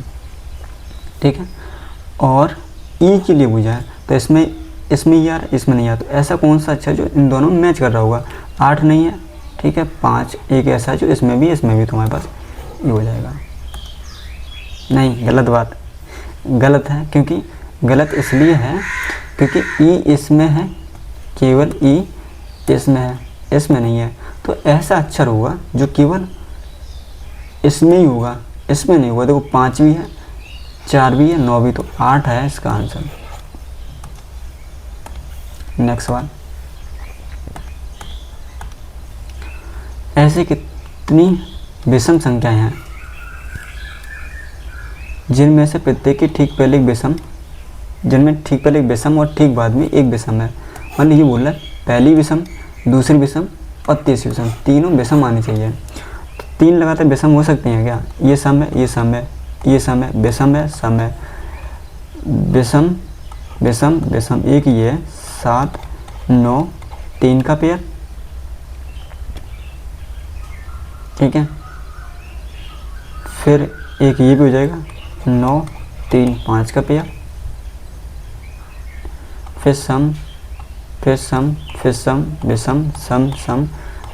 ठीक है, और ई के लिए पूछा है, तो इसमें ये आ रहा है, इसमें नहीं आ, तो ऐसा कौन सा अच्छा जो इन दोनों में मैच कर रहा होगा। 8 नहीं है, ठीक है, 5 एक ऐसा है जो इसमें भी तो हमारे पास ये हो जाएगा। नहीं, गलत बात, गलत है, क्योंकि गलत इसलिए है क्योंकि ई इसमें है, केवल ई इसमें है, इसमें नहीं है, तो ऐसा अक्षर होगा जो केवल इसमें ही होगा, इसमें नहीं होगा। देखो 5 भी है, 4 भी है, 9 भी, तो 8 है इसका आंसर। नेक्स्ट सवाल, ऐसे कितनी विषम संख्याएं हैं जिनमें से प्रत्येक की ठीक पहले एक विषम, जिनमें ठीक पहले एक विषम और ठीक बाद में एक विषम है। मान लीजिए बोल रहा है पहली विषम, दूसरी विषम और तीसरी विषम, तीनों विषम आनी चाहिए। तो 3 लगातार विषम हो सकते हैं क्या? ये सम है, ये सम है, ये सम है, विषम है, सम है, विषम विषम विषम, एक ये है, 7 9 3 का पेयर, ठीक है। फिर एक ये भी हो जाएगा 9 3 5 का पेयर, फिर सम फिर सम फिर सम विषम सम सम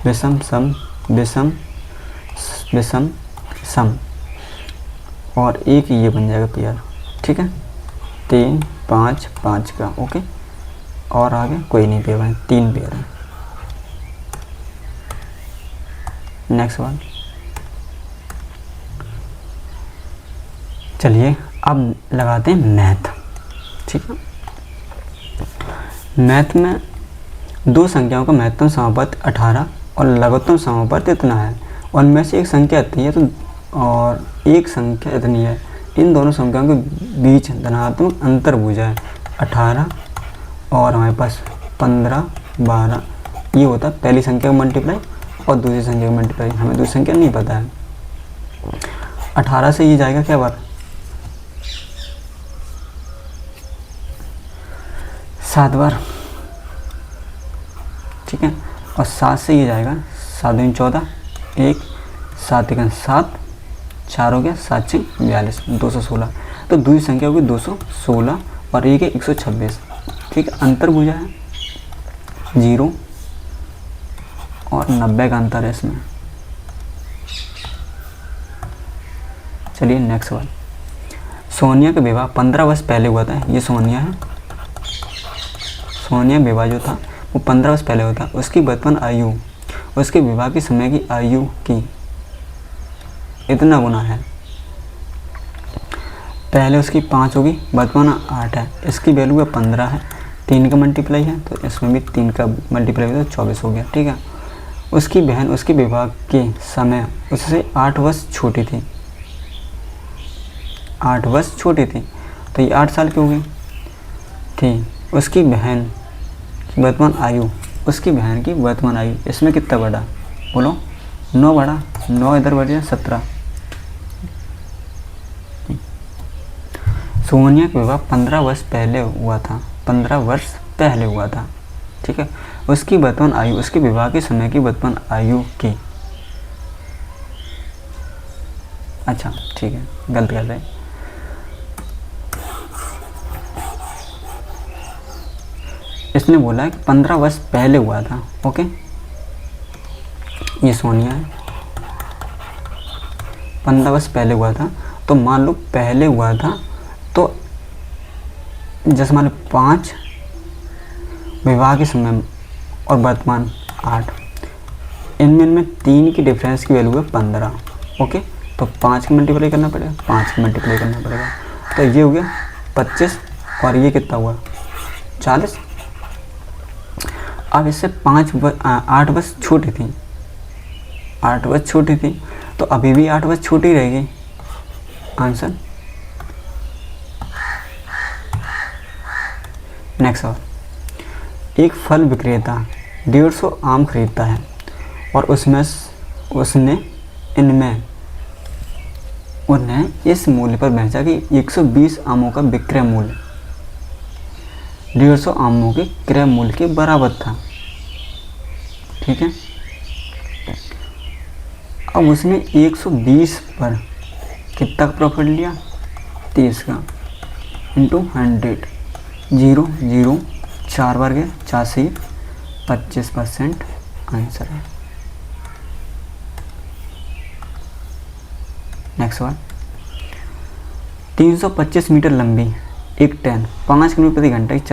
विषम सम विषम विषम सम, और एक ये बन जाएगा पेयर, ठीक है, 3 5 5 का, ओके। और आगे कोई नहीं पेयर है, 3 पेयर है। नेक्स्ट वन, चलिए अब लगाते हैं मैथ, ठीक है। मैथ में दो संख्याओं का महत्तम समापत 18 और लघुत्तम समापत इतना है, और उनमें से एक संख्या इतनी है तो और एक संख्या इतनी है, इन दोनों संख्याओं के बीच धनात्मक अंतर भुजा है 18 और हमारे पास 15 12, ये होता है पहली संख्या का मल्टीप्लाई और दूसरी संख्या का मल्टीप्लाई, हमें दूसरी संख्या नहीं पता है। 18 से ये जाएगा क्या बार, 7 बार, ठीक है। और 7 से ये जाएगा 7 दूनी 14, 1 7 1 7, 4 हो गया, 7 6 42, 216। तो दूसरी संख्या होगी 216 और एक है 126, ठीक है। अंतर भुजा है 0 और 90 का अंतर है इसमें। चलिए नेक्स्ट सवाल। सोनिया का विवाह 15 वर्ष पहले हुआ था। ये सोनिया है, सोनिया विवाह जो था वो 15 वर्ष पहले हुआ था। उसकी वर्तमान आयु उसके विवाह के समय की आयु की इतना गुना है। पहले उसकी 5 होगी, वर्तमान 8 है, इसकी वैल्यू है 15 है, 3 का मल्टीप्लाई है तो इसमें भी 3 का मल्टीप्लाई हो तो 24 हो गया, ठीक है। उसकी बहन उसके विवाह के समय उससे 8 वर्ष छोटी थी, 8 वर्ष छोटी थी, तो ये 8 साल की हो गई थी। उसकी बहन की वर्तमान आयु उसकी बहन की वर्तमान आयु इसमें कितना बढ़ा, बोलो 9 बढ़ा, 9 इधर बढ़ गया 17। सोनिया का विवाह 15 वर्ष पहले हुआ था, 15 वर्ष पहले हुआ था, ठीक है। उसकी वर्तमान आयु उसके विवाह के समय की वर्तमान आयु की, अच्छा ठीक है, गलत कर रहे हैं। इसने बोला है कि 15 वर्ष पहले हुआ था, ओके। ये सोनिया है, 15 वर्ष पहले हुआ था, तो मान लो पहले हुआ था तो जैसे मान लो 5 विवाह के समय और वर्तमान 8, इनमें 3 की डिफरेंस की वैल्यू है 15, ओके। तो 5 की मल्टीप्लाई करना पड़ेगा, 5 की मल्टीप्लाई करना पड़ेगा, तो ये हो गया 25 और ये कितना हुआ 40। अब इससे 8 वर्ष छोटी थी, 8 वर्ष छोटी थी, तो अभी भी 8 वर्ष छोटी रहेगी। आंसर नेक्स्ट सवाल। एक फल विक्रेता 150 आम खरीदता है और उसने उन्हें इस मूल्य पर बेचा कि 120 आमों का विक्रय मूल्य 150 आमों के क्रय मूल्य के बराबर था, ठीक है। अब उसने 120 पर कितना का प्रॉफिट लिया, 30 का, इंटू 100, 0 0 4 बार गए, 4 से 25% आंसर है। नेक्स्ट सवाल। 325 मीटर लंबी एक ट्रेन 5 किलोमीटर प्रति घंटे की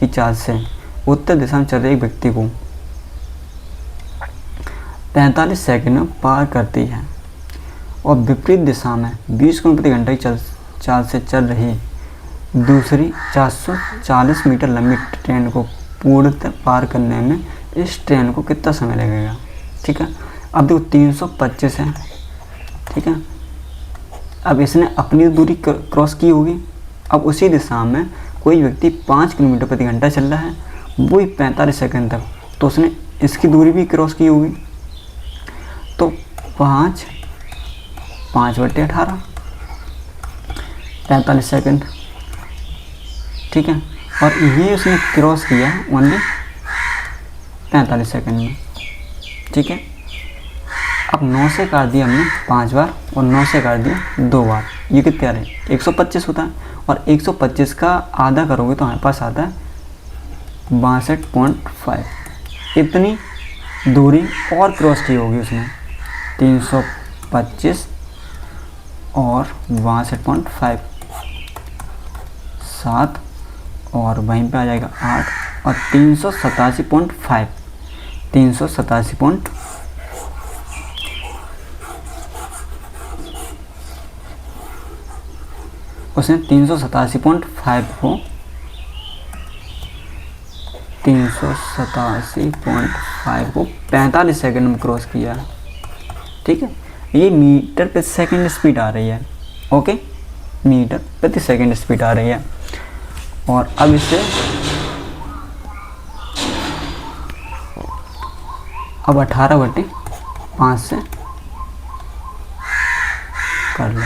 चाल से उत्तर दिशा में चल रहे एक व्यक्ति को 45 सेकंड में पार करती है और विपरीत दिशा में 20 किलोमीटर प्रति घंटे की चाल से चल रही दूसरी 440 मीटर लंबी ट्रेन को पूर्णतः पार करने में इस ट्रेन को कितना समय लगेगा, ठीक है। अब देखो 325 है, ठीक है। अब इसने अपनी दूरी क्रॉस की होगी, अब उसी दिशा में कोई व्यक्ति 5 किलोमीटर प्रति घंटा चल रहा है, वो ही 45 सेकंड तक, तो उसने इसकी दूरी भी क्रॉस की होगी, तो 5 बटे 18 45 सेकंड, ठीक है। और ये उसने क्रॉस किया है ओनली 45 सेकंड में, ठीक है। अब 9 से काट दिया हमने 5 बार और 9 से काट दिया 2 बार, ये कितने आ रहे हैं 125 होता है, और 125 का आधा करोगे तो हमारे पास आता है 62.5। इतनी दूरी और क्रॉस की होगी उसने, 325 और 62.5, 7 और वहीं पे आ जाएगा 8 और 387.5, 387 उसने 387.5 को 387.5 को 45 सेकंड में क्रॉस किया, ठीक है। ये मीटर प्रति सेकंड स्पीड आ रही है, ओके, मीटर प्रति सेकंड स्पीड आ रही है। और अब इसे अब 18/5 से कर लो।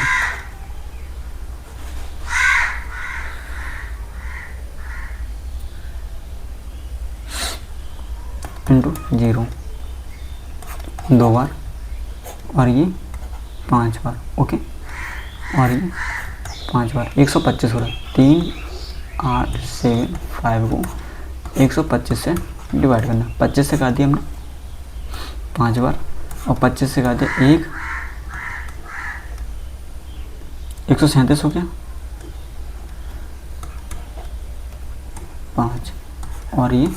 इंटू 0 2 बार और ये 5 बार, ओके, और ये 5 बार 125 हो रहा है। 3 8 7 5 को 125 से डिवाइड करना। 25 से काट दिया हमने 5 बार और 25 से काट दिया 137 हो गया 5 और ये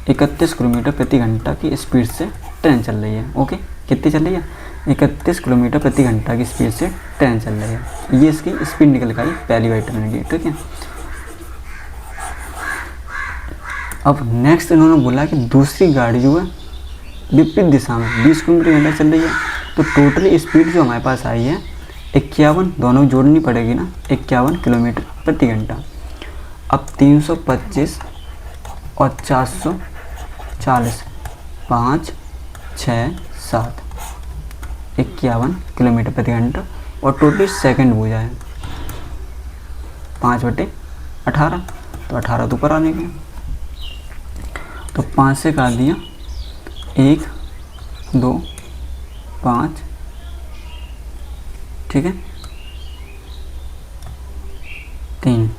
31 किलोमीटर प्रति घंटा की स्पीड से ट्रेन चल रही है। ओके, कितनी चल रही है? 31 किलोमीटर प्रति घंटा की स्पीड से ट्रेन चल रही है। ये इसकी स्पीड निकल गई पहली वाइटमिन की, ठीक है। अब नेक्स्ट इन्होंने बोला कि दूसरी गाड़ी जो है विपरीत दिशा में 20 किलोमीटर घंटा चल रही है, तो टोटल स्पीड जो हमारे पास आई है 51, दोनों जोड़नी पड़ेगी ना, 51 किलोमीटर प्रति घंटा। अब 325 और 440 5 6 7 51 किलोमीटर प्रति घंटा और टोटल सेकंड हो जाए 5/18, तो 18 तो ऊपर आने के, तो 5 से काट दिया 1 2 5, ठीक है, 3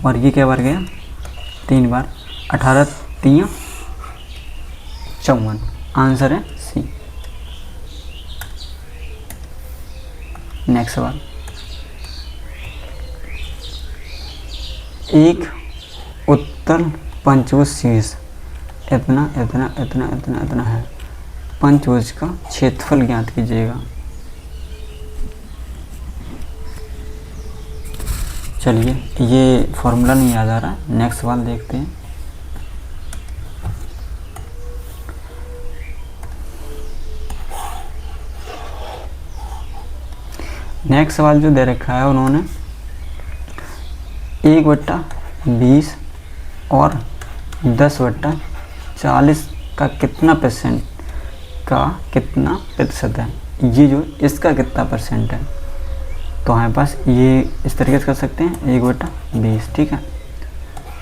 और ये क्या बार गया 3 बार, 18 3 54, आंसर है सी। नेक्स्ट सवाल, एक उत्तर पंचभुज शीर्ष इतना इतना इतना इतना इतना है, पंचभुज का क्षेत्रफल ज्ञात कीजिएगा। चलिए, ये फॉर्मूला नहीं याद आ रहा है, नेक्स्ट सवाल देखते हैं। नेक्स्ट सवाल जो दे रखा है उन्होंने 1/20 और 10/40 का कितना प्रतिशत है, ये जो इसका कितना परसेंट है, तो हमारे पास ये इस तरीके से कर सकते हैं 1/20, ठीक है।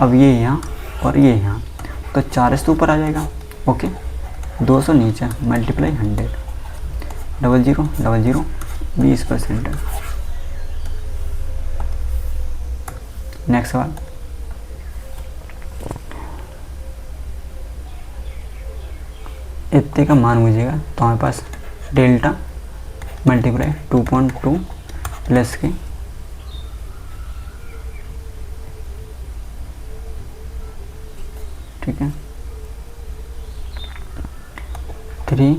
अब ये यहाँ और ये यहाँ, तो 40 तो ऊपर आ जाएगा, ओके, 200 नीचे मल्टीप्लाई 100, 00 00 20% है। नेक्स्ट सवाल, इतने का मान मुझेगा, तो हमारे पास डेल्टा मल्टीप्लाई 2.2 प्लस के ठीक है 3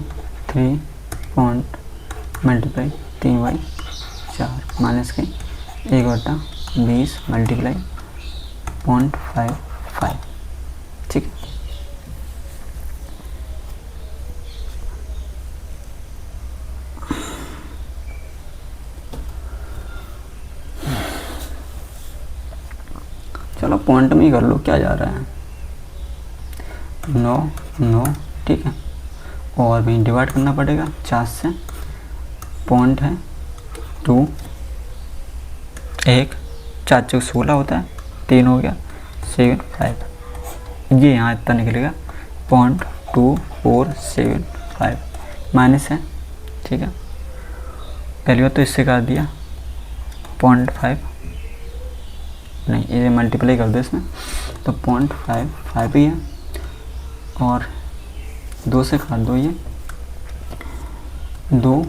पॉइंट मल्टीप्लाई 3/4 माइनस के 1/20 मल्टीप्लाई 0.55, ठीक है। चलो पॉइंट में ही कर लो, क्या जा रहा है, 9 ठीक है, और भी डिवाइड करना पड़ेगा 4 से, पॉइंट है 2 1 4 चौक 16 होता है, 3 हो गया 7 5, ये यहाँ इतना निकलेगा 0.2475 माइनस है, ठीक है। पहली बार तो इससे काट दिया 0.5 नहीं, इसे मल्टीप्लाई कर दो इसमें, तो 0.55 ही है, और 2 से काट दो, ये 2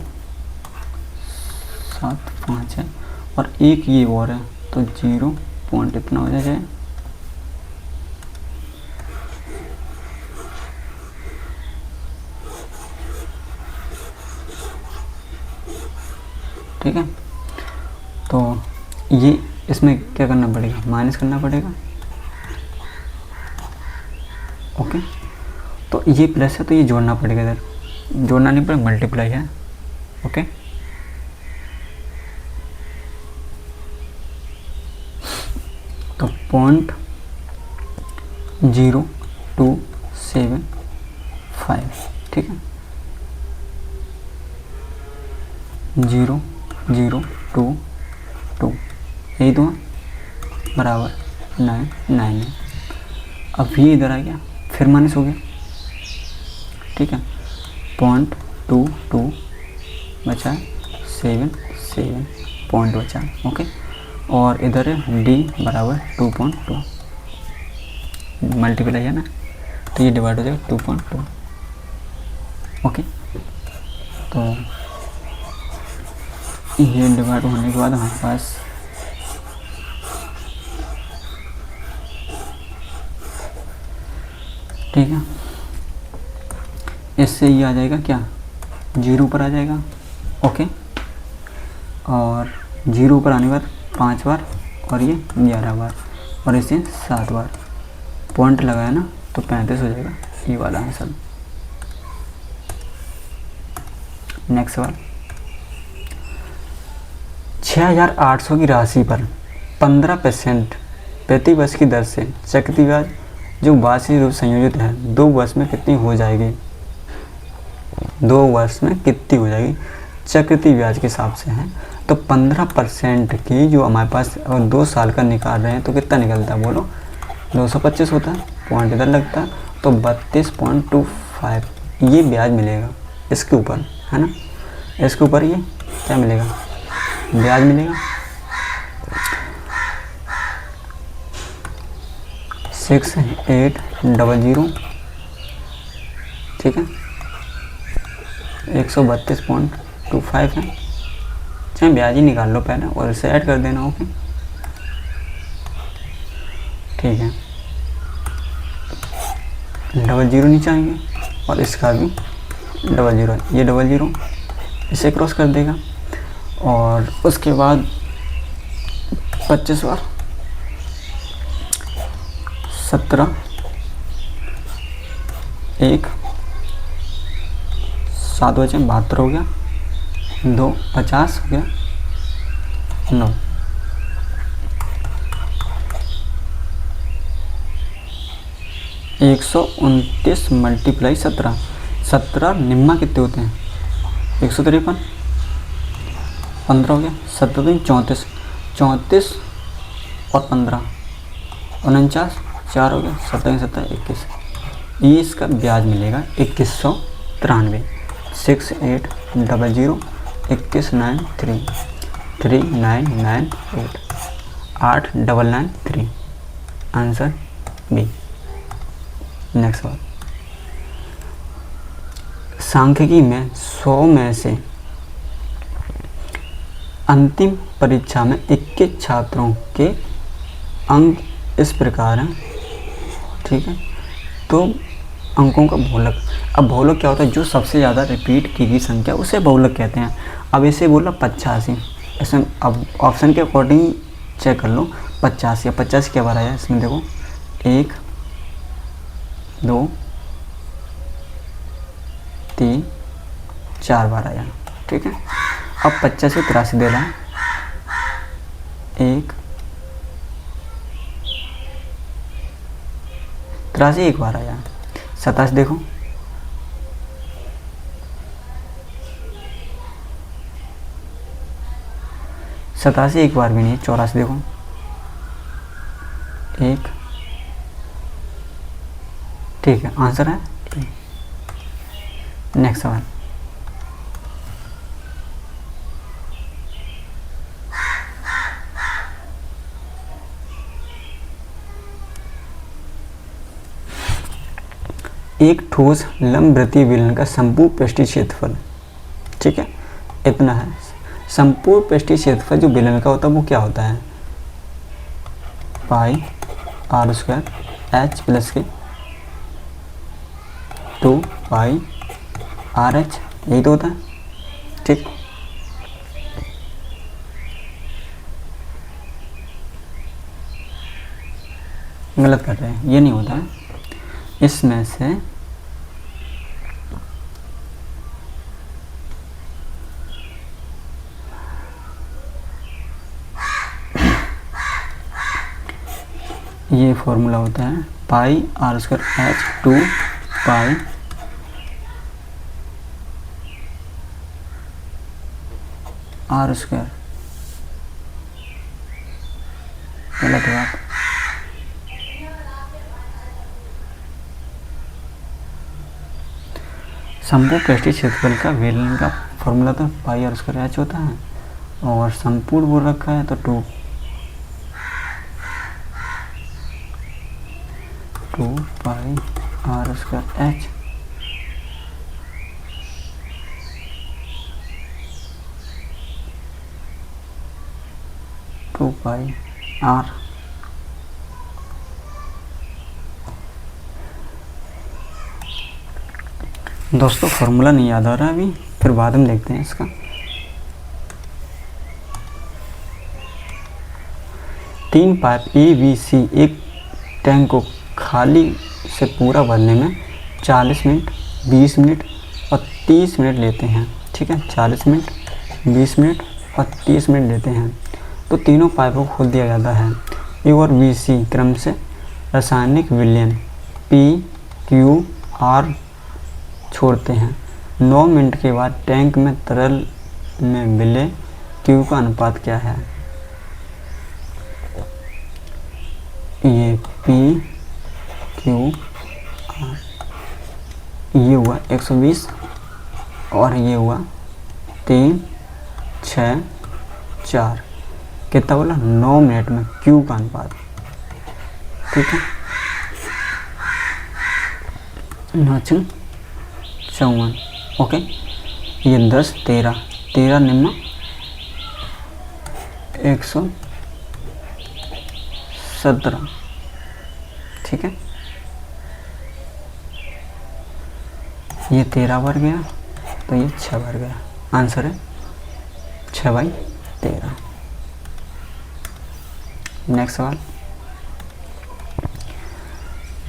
7 5 है, और एक ये और है, तो 0 पॉइंट इतना हो जाए, ठीक है। तो ये इसमें क्या करना पड़ेगा, माइनस करना पड़ेगा, ओके। तो ये प्लस है तो ये जोड़ना पड़ेगा, इधर जोड़ना नहीं पड़ेगा, मल्टीप्लाई है, ओके। तो 0.0275, ठीक है। 0 0 2 2, यही तो बराबर 9 9 है। अब ये इधर आ गया, फिर माइनस हो गया, ठीक है। 0.22 बचा 7 7 पॉइंट बचा, ओके। और इधर है d बराबर 2.2, मल्टीप्लाई है ना, तो ये डिवाइड हो जाएगा 2.2, ओके। तो ये डिवाइड होने के बाद हमारे पास ठीक है, इससे ये आ जाएगा क्या, 0 पर आ जाएगा, ओके। और 0 पर आने के बाद 5 बार और ये 11 बार और इसे 7 बार, पॉइंट लगाया ना तो 35 हो जाएगा, ये वाला आंसर। नेक्स्ट सवाल, 6800 की राशि पर 15% प्रति वर्ष की दर से चक्रवृद्धि ब्याज जो वार्षिक रूप संयोजित है 2 वर्ष में कितनी हो जाएगी, 2 वर्ष में कितनी हो जाएगी चक्रवृद्धि ब्याज के हिसाब से है। तो 15% की जो हमारे पास और 2 साल का निकाल रहे हैं तो कितना निकलता है बोलो, 225 होता है, पॉइंट इधर लगता है तो 32.25 ये ब्याज मिलेगा इसके ऊपर, है ना। इसके ऊपर ये क्या मिलेगा, ब्याज मिलेगा। 6800, ठीक है, 132.25 है, चाहे ब्याज ही निकाल लो पहले और इसे ऐड कर देना, ओके, ठीक है। 00 नीचे आएंगे और इसका भी 00, ये 00 इसे क्रॉस कर देगा और उसके बाद 25 बार 17 1 7 बचे 72 हो गया, 2 50 हो गया, 9 129 मल्टीप्लाई 17, 17 निम्मा कितने होते हैं, 153, 15 हो गया, 17 34 34 और 15 49, 4 हो गया, 17 17 21, ये इसका ब्याज मिलेगा 2193, 6800 2193 3998 8993, आंसर बी। नेक्स्ट सवाल, सांख्यिकी में 100 में से अंतिम परीक्षा में 21 छात्रों के अंक इस प्रकार हैं, ठीक है। तो अंकों का बहुलक, अब बहुलक क्या होता है, जो सबसे ज़्यादा रिपीट की गई संख्या उसे बहुलक कहते हैं। अब इसे बोला 85, इसमें अब ऑप्शन के अकॉर्डिंग चेक कर लो, 85 या 85 क्या बार आया इसमें, देखो 1 2 3 4 बार आया, ठीक है। अब 50 से 83 दे रहा है, 1 83 एक बार आया, 27 देखो, सतासी एक बार भी नहीं, 84 देखो, 1, ठीक है, आंसर है। नेक्स्ट सवाल, एक ठोस लंबवृत्तीय बेलन का संपूर्ण पृष्ठीय क्षेत्रफल, ठीक है, इतना है। संपूर्ण पृष्ठीय क्षेत्रफल जो बेलन का होता है वो क्या होता है, pi r square H plus के 2 पाई आर एच, यही तो होता है, ठीक। गलत कर रहे हैं, ये नहीं होता है, इसमें से ये फॉर्मूला होता है pi r square h 2 pi r square, गलत बात। संपूर्ण पृष्ठीय क्षेत्रफल का बेलन का फॉर्मूला तो पाई आर स्क्वायर एच होता है, और संपूर्ण बोल रखा है तो 2 pi r square h. Two pi r. दोस्तों फॉर्मूला नहीं याद आ रहा अभी, फिर बाद में देखते हैं इसका। 3 पाइप ABC एक टैंक को खाली से पूरा भरने में 40 मिनट, 20 मिनट और 30 मिनट लेते हैं। ठीक है, 40 मिनट, 20 मिनट और 30 मिनट लेते हैं। तो तीनों पाइपों को खोल दिया जाता है। ए और BC क्रम से रासायनिक विलयन PQR छोड़ते हैं। 9 मिनट के बाद टैंक में तरल में मिले Q का अनुपात क्या है? ये PQR, ये हुआ 120 और ये हुआ 3, 6, 4। कितना बोला? 9 मिनट में Q का अनुपात। ठीक है, 9 × 54। ओके, ये 10, 13 निम्न 117। ठीक है, ये 13 बार गया तो ये 6 बार गया। आंसर है 6/13। नेक्स्ट सवाल,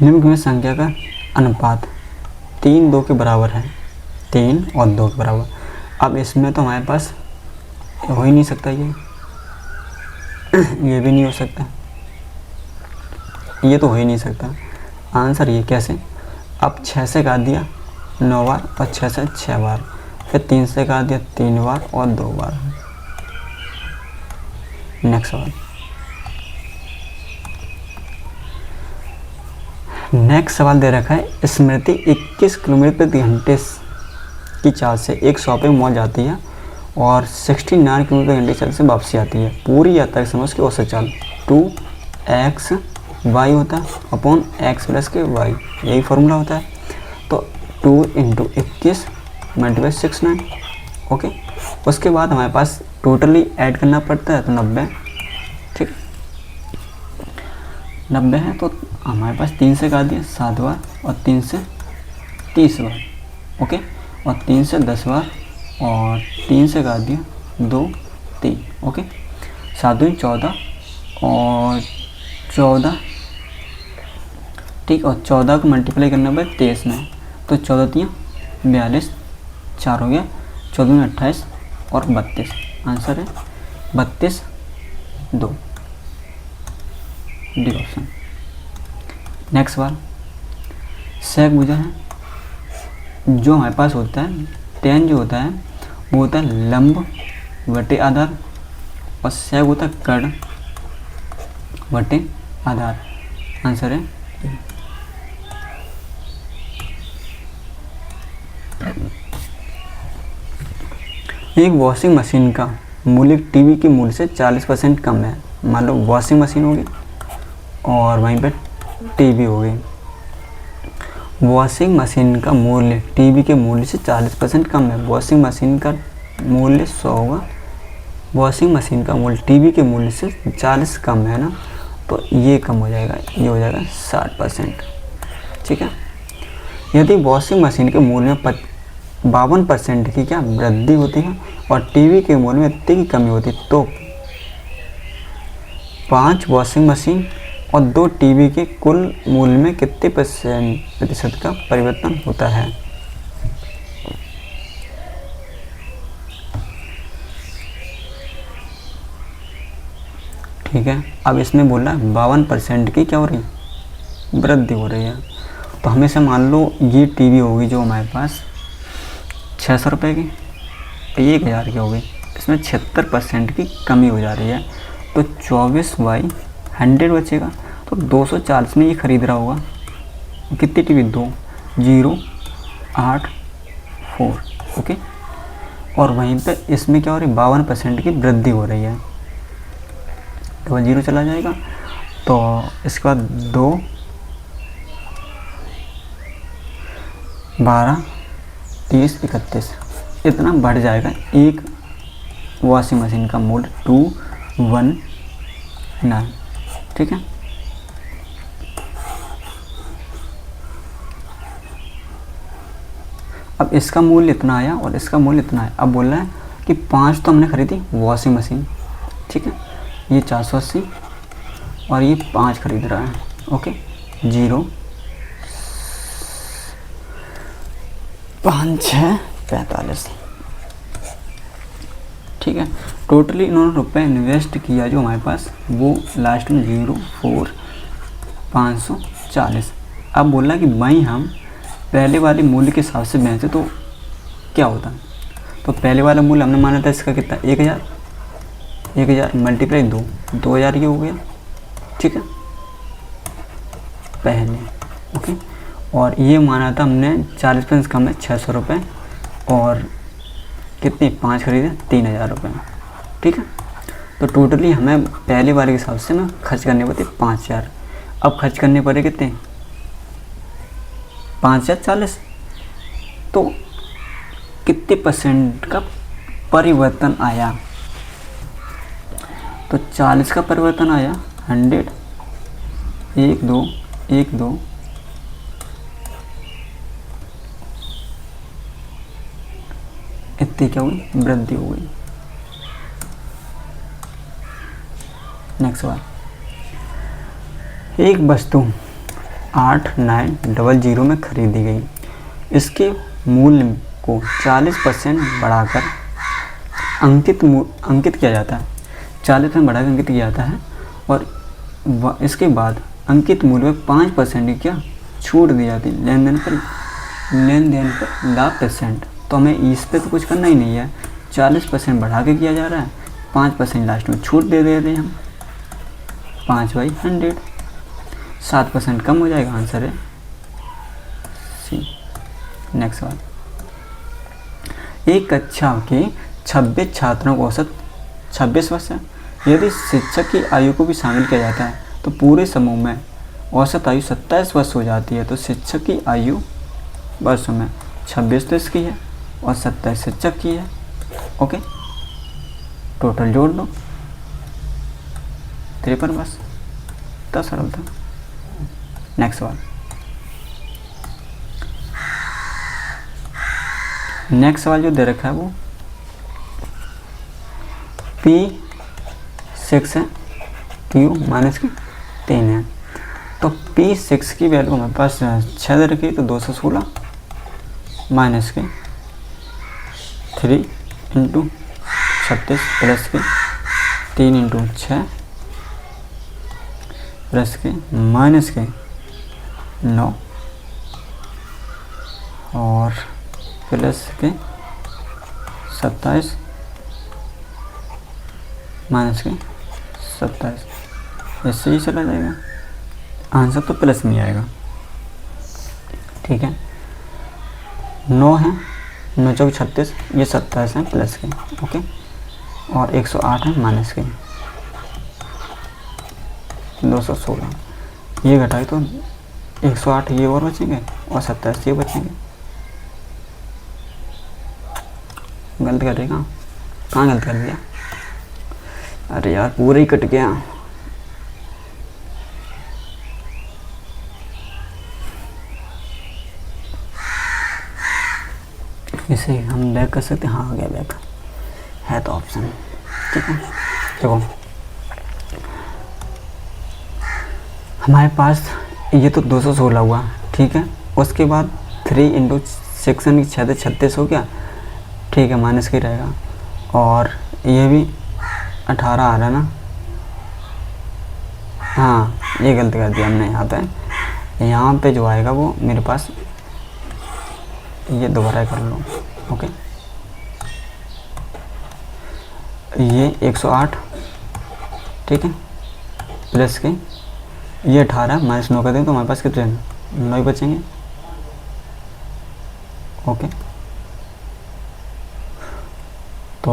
निम्न में संख्या का अनुपात 3 2 के बराबर है। 3 और 2 के बराबर। अब इसमें तो हमारे पास हो ही नहीं सकता ये भी नहीं हो सकता, ये तो हो ही नहीं सकता। आंसर ये कैसे? अब 6 से काट दिया 9 बार और 6 से 6 बार, फिर 3 से काट दिया 3 बार और 2 बार। नेक्स्ट सवाल, नेक्स्ट सवाल दे रखा है, स्मृति 21 किलोमीटर प्रति घंटे की चाल से एक शॉपिंग मॉल जाती है और 69 किलोमीटर प्रति घंटे की चाल से वापसी आती है। पूरी यात्रा के समय उसकी औसत चाल 2xy होता है अपॉन x प्लस के y, यही फॉर्मूला होता है। तो 2 × 21 × 69। ओके, उसके बाद हमारे पास टोटली ऐड करना पड़ता है तो 90। ठीक, 90 है तो हमारे पास 3 से काट दिया 7 बार और 3 से 30 बार। ओके, और 3 से 10 बार और 3 से काट दिया 2, 3। ओके, 7 दूनी 14 और 14। ठीक, और 14 को मल्टीप्लाई करना पड़े 23 में, तो 14 3 42, 4 हो गया, 14 में 28 और 32। आंसर है 32, 2, डी ऑप्शन। नेक्स्ट सवाल, सेक भुजा है जो हमारे पास होता है, टेन जो होता है वो होता है लंब बटे आधार, और सेक होता है कर्ण बटे आधार। आंसर है एक वॉशिंग मशीन का मूल्य टीवी के मूल्य से 40% कम है। मान लो वॉशिंग मशीन होगी और वहीं पे टीवी हो गई। वॉशिंग मशीन का मूल्य टीवी के मूल्य से 40% कम है। वॉशिंग मशीन का मूल्य 100 होगा, वॉशिंग मशीन का मूल्य टीवी के मूल्य से 40 कम है ना, तो ये कम हो जाएगा, ये हो जाएगा 60%। ठीक है, यदि वॉशिंग मशीन के मूल्य में 52% की क्या वृद्धि होती है और टीवी के मूल्य में इतनी की कमी होती है, तो 5 वॉशिंग मशीन और 2 टीवी के कुल मूल्य में कितने प्रतिशत का परिवर्तन होता है? ठीक है, अब इसमें बोला 52% की क्या हो रही है, वृद्धि हो रही है। तो हमेशा मान लो ये टीवी होगी जो हमारे पास 600 रुपये की, 1000 की हो गई, इसमें 76% की कमी हो जा रही है। तो 24/100 बचेगा। तो 240 में ये खरीद रहा होगा कितनी टीवी, 2084। ओके, और वहीं पे इसमें क्या हो रही है, 52% की वृद्धि हो रही है। तो 0 चला जाएगा। तो इसके बाद 2, 12, 30, 31 इतना बढ़ जाएगा। एक वॉशिंग मशीन का मूल्य 219। ठीक है, अब इसका मूल्य इतना आया और इसका मूल्य इतना आया। अब बोल रहा है कि 5 तो हमने खरीदी वॉशिंग मशीन। ठीक है, ये 480 और ये 5 खरीद रहा है। ओके, 0, 5, 6, 45। ठीक है, टोटली इन्होंने रुपए इन्वेस्ट किया जो हमारे पास, वो लास्ट में 0,4,540। अब बोला कि वहीं हम पहले वाले मूल्य के हिसाब से बेचते तो क्या होता। तो पहले वाला मूल्य हमने माना था इसका कितना, 1000 मल्टीप्लाई 2, 2000 ये हो गया। ठीक है, पहले। ओके, और ये माना था हमने 40 पैसे कम है 600 रुपये, और कितनी 5 खरीदे 3000 रुपये। ठीक है, तो टोटली हमें पहले वाले के हिसाब से में खर्च करने पड़ते 5000। अब खर्च करने पड़े कितने, 5040। तो कितने परसेंट का परिवर्तन आया, तो 40 का परिवर्तन आया। 100, 1 2 1 2, इतनी क्या हुई, वृद्धि हो गई। नेक्स्ट बार, एक वस्तु 8900 में खरीदी गई। इसके मूल्य को 40% बढ़ाकर अंकित किया जाता है। 40% बढ़ाकर अंकित किया जाता है, और इसके बाद अंकित मूल्य में 5% की क्या छूट दी जाती है। लेन देन पर लाभ %। तो हमें इस पे तो कुछ करना ही नहीं है। 40% बढ़ा के किया जा रहा है, 5% लास्ट में छूट दे रहे हैं हम। 5/100, 7% कम हो जाएगा। आंसर है सी। नेक्स्ट बात, एक कक्षा के 26 छात्रों को औसत 26 वर्ष है। यदि शिक्षक की आयु को भी शामिल किया जाता है तो पूरे समूह में औसत आयु 27 वर्ष हो जाती है। तो शिक्षक की आयु वर्षों में 26 तो इसकी है और 27 शिक्षक की है। ओके, टोटल जोड़ दो 53 बस, तो सरल था। नेक्स्ट वन, नेक्स्ट सवाल जो दे रखा है वो P6 है, Q -3 है। तो P6 की वैल्यू हमारे पास 6 दे रखी, तो 216 माइनस के 3 × 36 प्लस के 3 × 6 प्लस के माइनस के 9 और प्लस के 27 माइनस के 27, इससे ही चला जाएगा। आंसर तो प्लस में आएगा। ठीक है, 9 है, 9 × 36, ये 27 है प्लस के। ओके, और 108 है माइनस के 216, ये घटाए तो 108 ये और बचेंगे और 27 ये बचेंगे। गलत करेगा, कहाँ गलत कर दिया? अरे यार पूरा ही कट गया। इसे हम बैक कर सकते हैं। हाँ, आ गया बैक, है तो ऑप्शन। ठीक है, देखो हमारे पास ये तो 216 हुआ। ठीक है, उसके बाद 3 × 6 36 हो गया। ठीक है, माइनस के रहेगा, और ये भी 18 आ रहा है ना। हाँ, ये गलत कर दिया हमने। यहाँ पे जो आएगा वो मेरे पास, ये दोबारा कर लो। ओके, ये 108, ठीक है, प्लस के ये 18 माइनस 9 कर दें तो हमारे पास कितने 9 बचेंगे। ओके, तो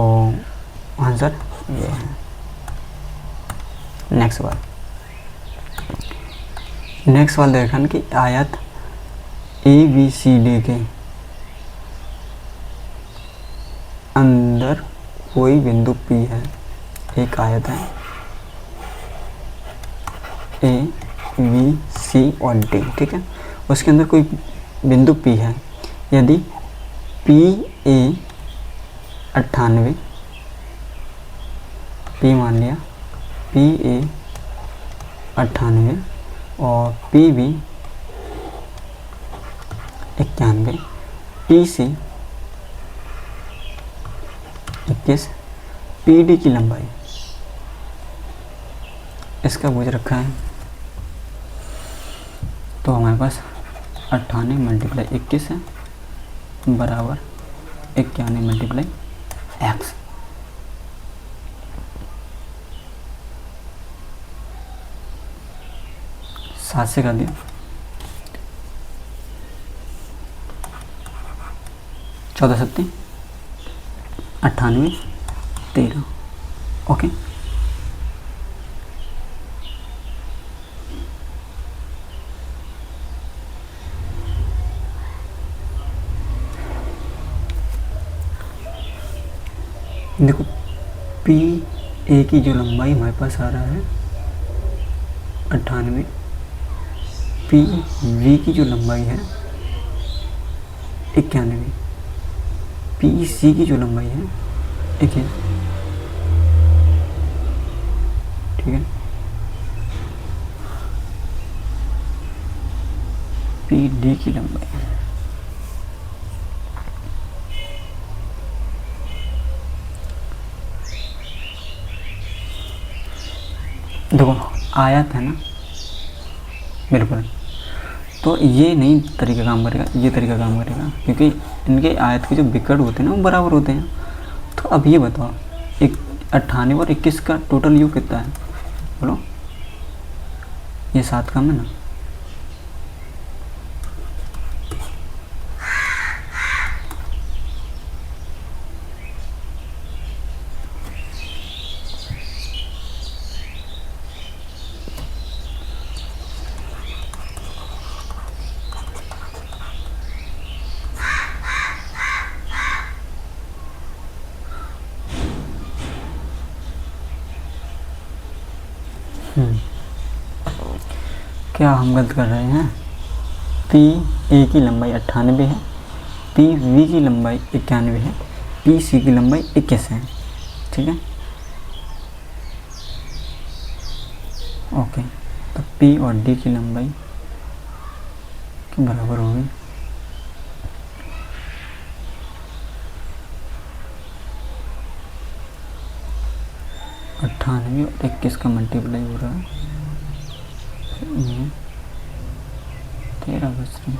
आंसर ये है। नेक्स्ट सवाल देखा कि आयत ABCD के अंदर कोई बिंदु P है। एक आयत है ABC और D, ठीक है, उसके अंदर कोई बिंदु P है। यदि PA 98, P मान लिया, PA 98 और PB 91, PC 21, PD की लंबाई इसका पूछ रखा है। तो हमारे पास 98 मल्टीप्लाई 21 है बराबर 91 मल्टीप्लाई x। सात से कर दिया 14 सत्ती 98 13। ओके, देखो PA की जो लंबाई हमारे पास आ रहा है 98, PB की जो लंबाई है 91, PC की जो लंबाई है 21, ठीक है, PD की लंबाई देखो आयत है ना, बिल्कुल, तो ये नहीं तरीका काम करेगा, ये तरीका काम करेगा, क्योंकि इनके आयत के जो विकर्ण होते हैं ना वो बराबर होते हैं। तो अब ये बताओ 98 और 21 का टोटल योग कितना है, बोलो। ये 7 कम है ना, क्या हम गलत कर रहे हैं। PA की लंबाई 98 है, PB की लंबाई 91 है, PC की लंबाई 21 है, ठीक है। ओके, तो P और D की लंबाई के बराबर होगी। अट्ठानवे और 21 का मल्टीप्लाई हो रहा है 13 बच रही है।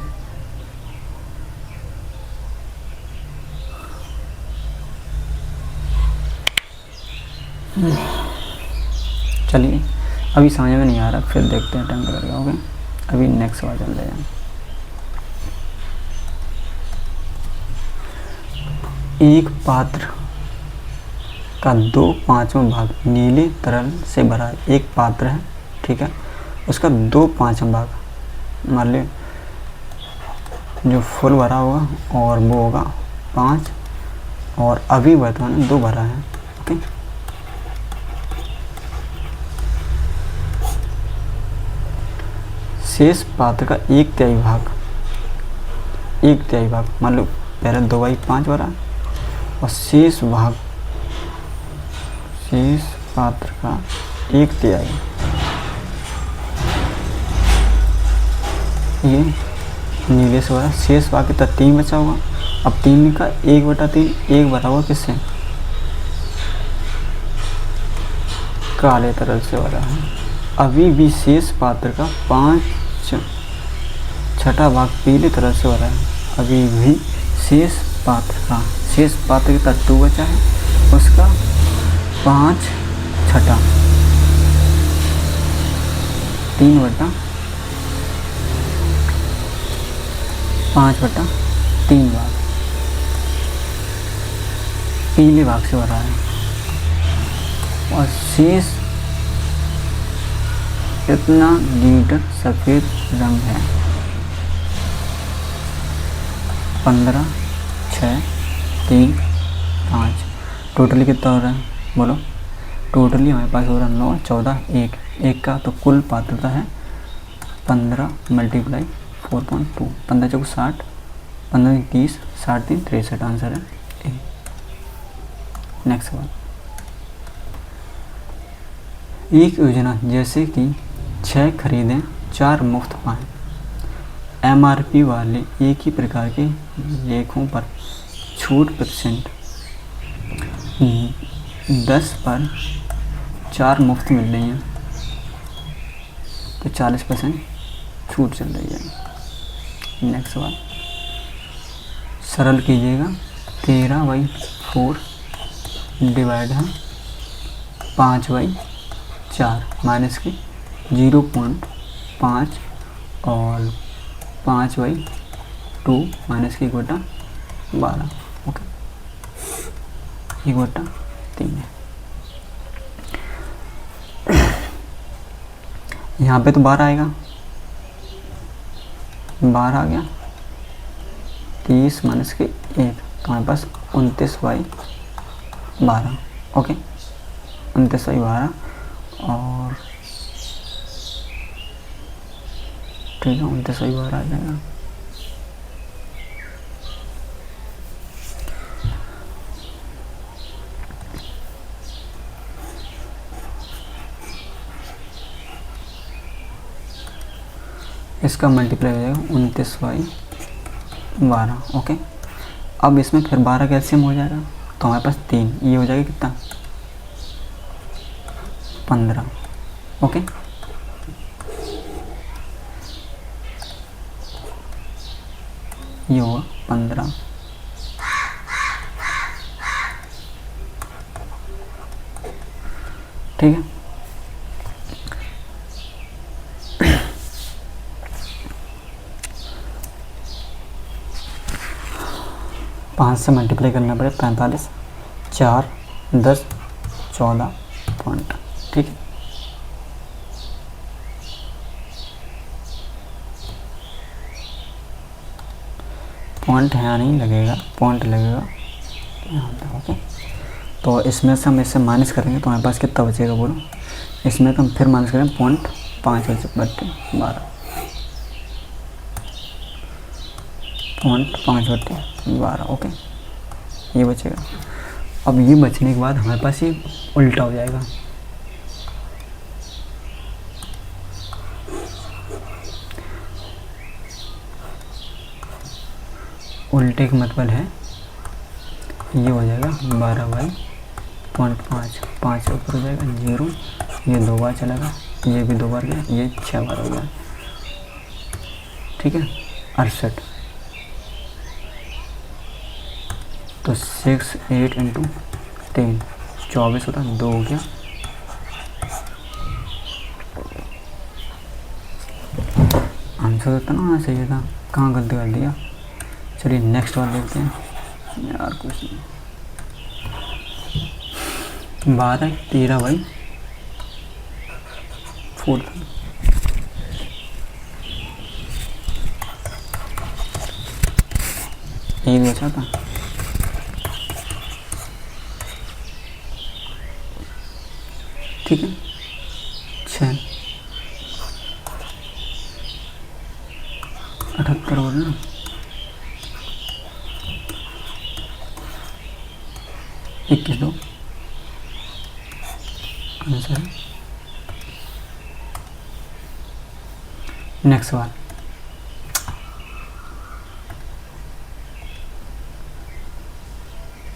चलिए, अभी समझ में नहीं आ रहा, फिर देखते हैं टाइम लगेगा। ओके, अभी नेक्स्ट सवाल चल रहे हैं। एक पात्र का 2/5वां भाग नीले तरल से भरा है। एक पात्र है, ठीक है, उसका 2/5वां भाग, मान लो जो फुल भरा होगा और वो होगा 5 और अभी वर्तमान 2 भरा है। ओके, शेष पात्र का 1/3 भाग, 1/3 भाग, मान लो पहले 2/5 भरा और शेष पात्र का 1/3 ये नीले से भरा, शेष भाग कितना 3 बचा होगा। अब 3 का 1/3, 1 भरा हुआ किससे, काले तरल से भरा है। अभी भी शेष पात्र का 5/6 भाग पीले तरल से भरा है। अभी भी शेष पात्र कितना 2 बचा है, उसका 5 छठा 3/5/3 भाग पीले भाग से भरा है और शेष कितना लीटर सफ़ेद रंग है? 15, 6, 3, 5। टोटली कितना हो रहा है बोलो? टोटली हमारे पास हो रहा है 9, 14, 1 का, तो कुल पात्रता है 15 × 4.2। 15 चौक 60, 15 30, 60 3 63। आंसर है ए। नेक्स्ट सवाल। एक योजना जैसे कि 6 खरीदें 4 मुफ्त पाएं, MRP वाले एक ही प्रकार के लेखों पर छूट % 10 पर 4 मुफ्त मिल रही है, तो 40% छूट चल रही है। नेक्स्ट सवाल सरल कीजिएगा। 13/4 डिवाइड है 5/4 माइनस की 0.5 और 5/2 माइनस की 1/12। ओके, 1/3 है। यहाँ पे तो 12 आएगा, 12 आ गया, 30 माइनस के 1, तो हमारे पास 29/12। ओके, 29/12 और ठीक है 29/12 आ जाएगा। इसका मल्टीप्लाई हो जाएगा 29/12। ओके, अब इसमें फिर 12 का एलसीएम हो जाएगा, तो हमारे पास 3, ये हो जाएगा कितना? 15। ओके, ये हुआ 15। ठीक है, पाँच से मल्टीप्लाई करना पड़े 45, 4, 10, 14 पॉइंट। ठीक है, पॉइंट यहाँ नहीं लगेगा, पॉइंट लगेगा यहाँ पे। ओके, तो इसमें से हम इससे माइनस करेंगे तो हमारे पास कितना बचेगा बोलो? इसमें तो हम फिर माइनस करेंगे 0.5 बटे 12, 0.5 बटे 12। ओके, ये बचेगा। अब ये बचने के बाद हमारे पास ये उल्टा हो जाएगा। उल्टे का मतलब है ये हो जाएगा 12/0.5, 5 ऊपर हो जाएगा 0, ये 2 बार चलेगा, ये भी 2 बार गया, ये 6 बार हो गया। ठीक है, 68, तो 6, 8 × 3 24 होता, 2 हो गया। आंसर तो ना होना चाहिए था, कहाँ गलती कर दिया। चलिए नेक्स्ट वाला देखते हैं यार, कुछ नहीं। 12 13/4 एक बचा था। ठीक है, 6 78 बोलना, 21 2 आंसर है। नेक्स्ट सवाल।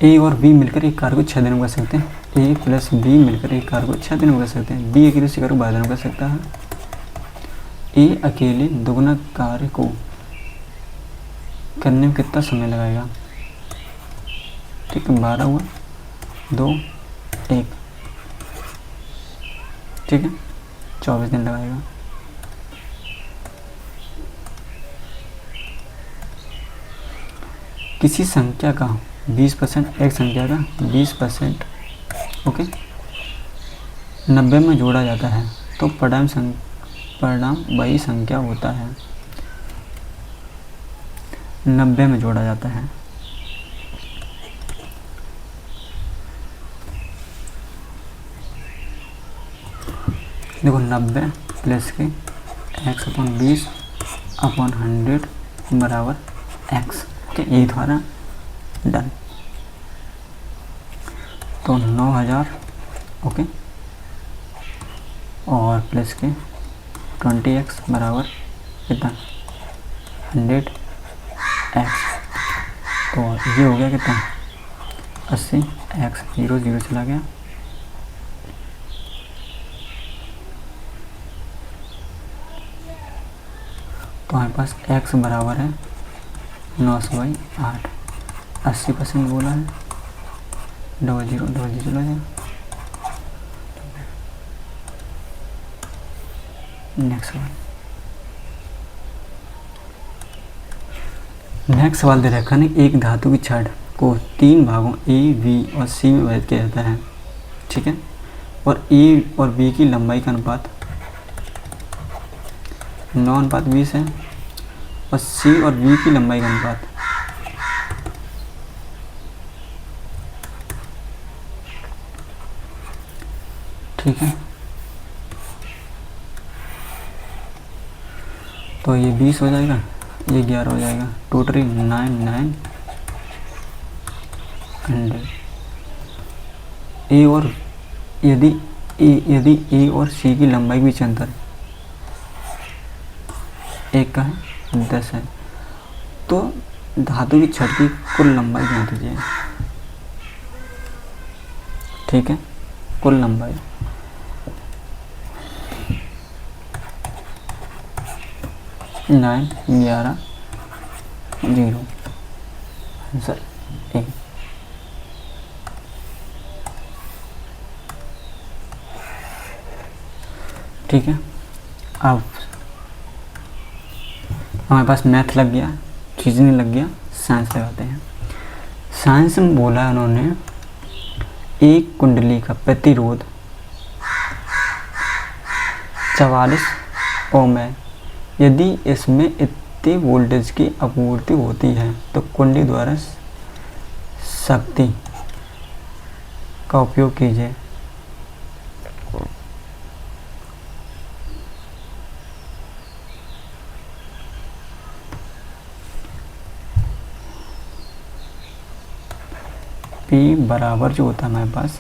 ए और बी मिलकर एक कार्य को 6 दिनों में कर सकते हैं। ए + बी मिलकर एक कार्य को 6 दिनों में कर सकते हैं। बी अकेले उसी कार्य को 12 दिनों में कर सकता है। ए अकेले दोगुना कार्य को करने में कितना समय लगाएगा? ठीक है, 12 हुआ, 2, 1, ठीक है, 24 दिन लगाएगा। किसी संख्या का 20%, एक संख्या का 20% ओके 90 में जोड़ा जाता है तो परिणाम वही संख्या होता है। 90 में जोड़ा जाता है, देखो 90 प्लस के x/20/100 बराबर x। ओके, यही तुम्हारा डन। तो 9000 ओके और प्लस के 20x बराबर कितना 100x। तो ये हो गया कितना 80, x 0 0 चला गया। तो हमारे पास x बराबर है 9/8। 80% बोला है, 00 00 चला जाए। नेक्स्ट सवाल दे रखा है, एक धातु की छड़ को 3 भागों A, B और C में विभाजित किया जाता है, ठीक है, और A और B की लंबाई का अनुपात 9:20 है और C और B की लंबाई का अनुपात ठीक है। तो ये 20 हो जाएगा, ये 11 हो जाएगा, टोटली 9 100। ए और यदि ए और सी की लंबाई के बीच अंतर एक का है 10 है तो धातु की छड़ की कुल लंबाई जान दीजिए, ठीक है, कुल लंबाई 9 11 0 आंसर ए। ठीक है, अब हमारे पास मैथ लग गया, रीजनिंग लग गया, साइंस लगाते हैं। साइंस में बोला है उन्होंने एक कुंडली का प्रतिरोध 44 ओम है। यदि इसमें इतनी वोल्टेज की आपूर्ति होती है तो कुंडली द्वारा शक्ति का उपयोग कीजिए। P बराबर जो होता है हमारे पास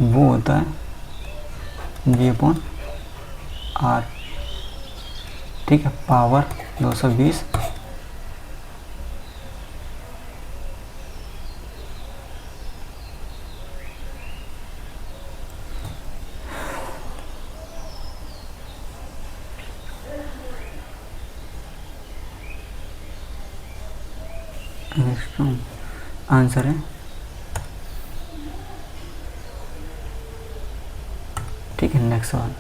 वो होता है V/R, ठीक है, पावर 220 आंसर है, ठीक है। नेक्स्ट सवाल,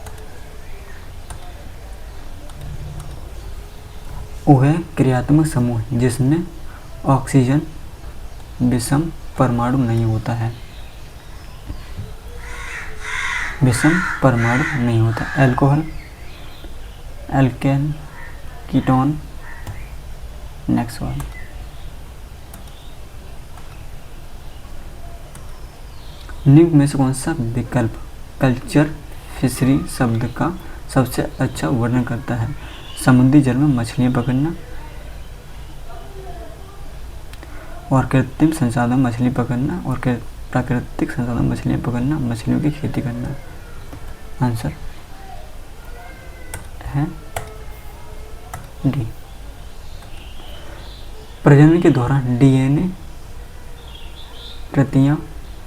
वह क्रियात्मक समूह जिसमें ऑक्सीजन विषम परमाणु नहीं होता है, विषम परमाणु नहीं होता, अल्कोहल, एल्केन, कीटोन। नेक्स्ट सवाल, निम्न में से कौन सा विकल्प कल्चर फिशरी शब्द का सबसे अच्छा वर्णन करता है? समुद्री जल में मछलियां पकड़ना और कृत्रिम संसाधन मछली पकड़ना और प्राकृतिक संसाधन मछलियां पकड़ना, मछलियों की खेती करना। आंसर है डी। प्रजनन के दौरान डीएनए प्रतियां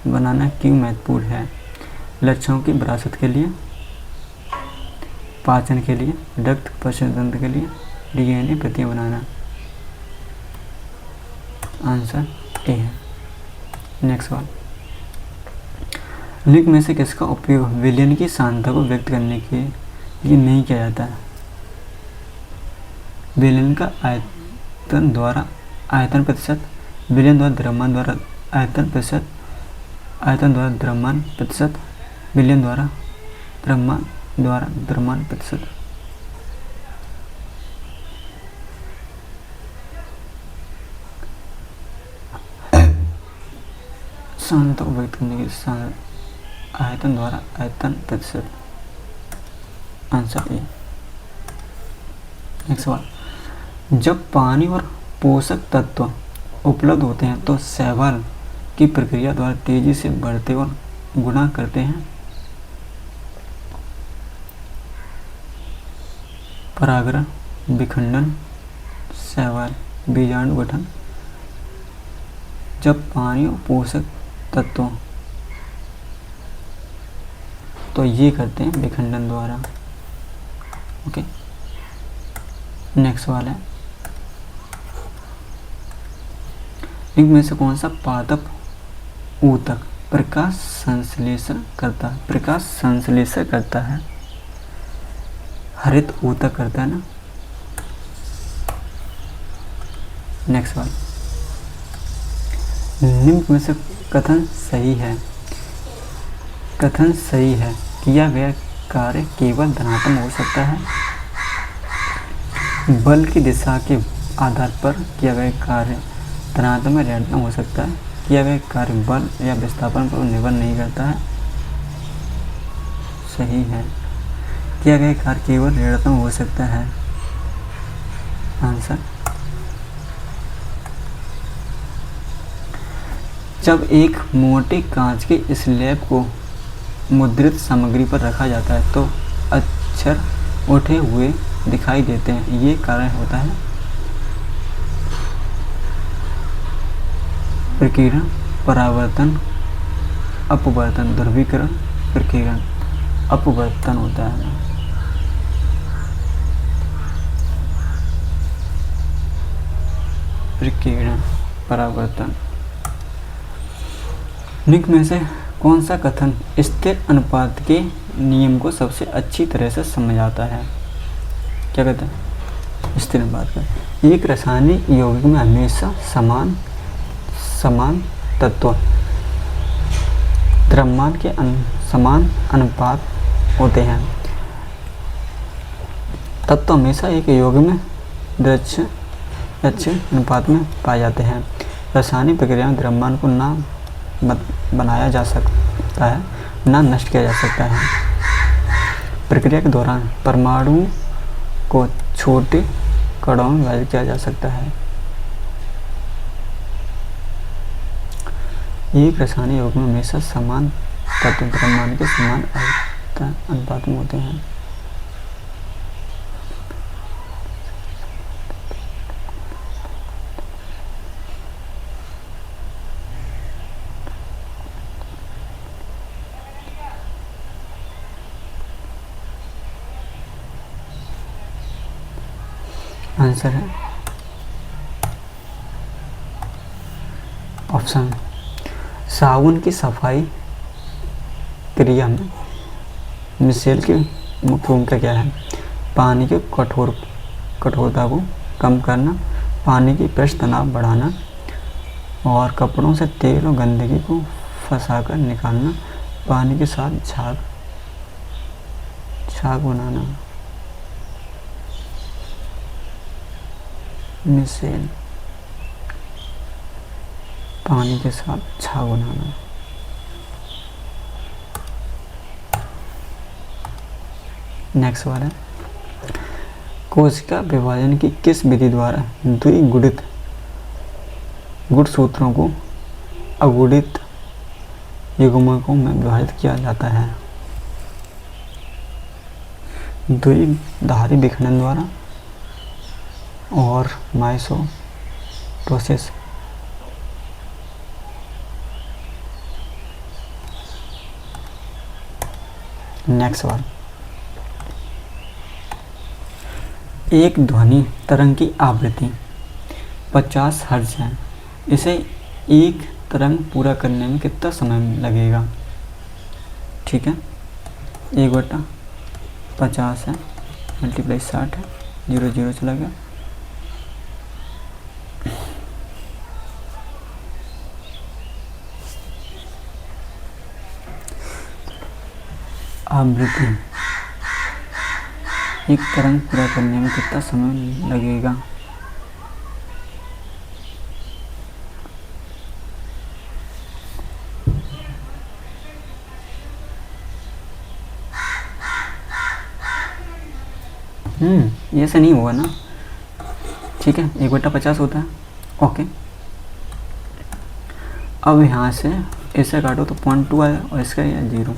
बनाना क्यों महत्वपूर्ण है? लक्षणों की विरासत के लिए, पाचन के लिए, रक्त प्रसरण तंत्र के लिए डीएनए प्रतियां बनाना। आंसर ए है। नेक्स्ट सवाल, निम्न में से किसका उपयोग विलयन की सांद्रता को व्यक्त करने के लिए नहीं किया जाता है? विलयन का आयतन द्वारा आयतन प्रतिशत, विलयन द्वारा द्रव्यमान द्वारा आयतन प्रतिशत, आयतन द्वारा द्रव्यमान प्रतिशत, विलयन द्वारा द्रव्यमान प्रतिशत। सांद्रता को व्यक्त करने के आयतन द्वारा आयतन प्रतिशत। Answer A. नेक्स्ट सवाल, जब पानी और पोषक तत्व उपलब्ध होते हैं तो शैवाल की प्रक्रिया द्वारा तेजी से बढ़ते और गुणा करते हैं। परागण, विखंडन, शैवाल बीजाणु गठन। जब पानी और पोषक तत्वों तो ये करते हैं विखंडन द्वारा। ओके, नेक्स्ट सवाल है, इनमें से कौन सा पादप ऊतक प्रकाश संश्लेषण करता है? प्रकाश संश्लेषण करता है, हरित ऊतक करता है ना। नेक्स्ट सवाल, निम्न में से कथन सही है किया गया कार्य केवल धनात्मक हो सकता है? बल की दिशा के आधार पर किया गया कार्य धनात्मक या ऋणात्मक हो सकता है। किया गया कार्य बल या विस्थापन पर निर्भर नहीं करता है। सही है, किया गया कार्य केवल ऋणात्मक हो सकता है। आंसर, जब एक मोटे कांच के स्लैब को मुद्रित सामग्री पर रखा जाता है तो अक्षर उठे हुए दिखाई देते हैं। ये कारण होता है प्रकीर्णन, परावर्तन, अपवर्तन, ध्रुवीकरण, प्रकीर्णन, अपवर्तन होता है। प्रकीर्णन, परावर्तन। निम्न में से कौन सा कथन स्थिर अनुपात के नियम को सबसे अच्छी तरह से समझाता है? क्या कहते हैं? स्थिर अनुपात का एक रासायनिक यौगिक में हमेशा समान तत्व द्रव्यमान के समान अनुपात होते हैं। तत्व हमेशा एक यौगिक में द्रव्य अनुपात में पाए जाते हैं। रासायनिक प्रक्रिया में द्रव्यमान को ना बनाया जा सकता है, ना नष्ट किया जा सकता है। प्रक्रिया के दौरान परमाणु को छोटे कणों में विभाजित किया जा सकता है। एक रासायनिक यौगिक में हमेशा समान तत्व द्रव्यमान के समान अनुपात में होते हैं। आंसर है ऑप्शन, साबुन की सफाई क्रिया में मिसेल की मुख्य भूमिका क्या है? पानी की कठोरता को कम करना, पानी की पृष्ठ तनाव बढ़ाना और कपड़ों से तेल और गंदगी को फंसाकर निकालना, पानी के साथ झाग बनाना। मिसेल, पानी के साथ झाग बनाना। नेक्स्ट सवाल है, कोशिका विभाजन की किस विधि द्वारा द्विगुणित गुणसूत्रों को अगुणित युग्मकों में विभाजित किया जाता है? द्विधारी विखंडन द्वारा और माइटोसिस। नेक्स्ट सवाल, एक ध्वनि तरंग की आवृत्ति 50 हर्ट्ज है। इसे एक तरंग पूरा करने में कितना समय लगेगा? ठीक है, 1/50 है, मल्टीप्लाई 60 है, 0 0 चला गया। आवृत्ति, एक तरंग पूरा करने में कितना समय लगेगा? ये से नहीं होगा ना, ठीक है, 1/50 होता है। ओके, अब यहाँ से ऐसे काटो तो 0.2 आया और इसका यह 0।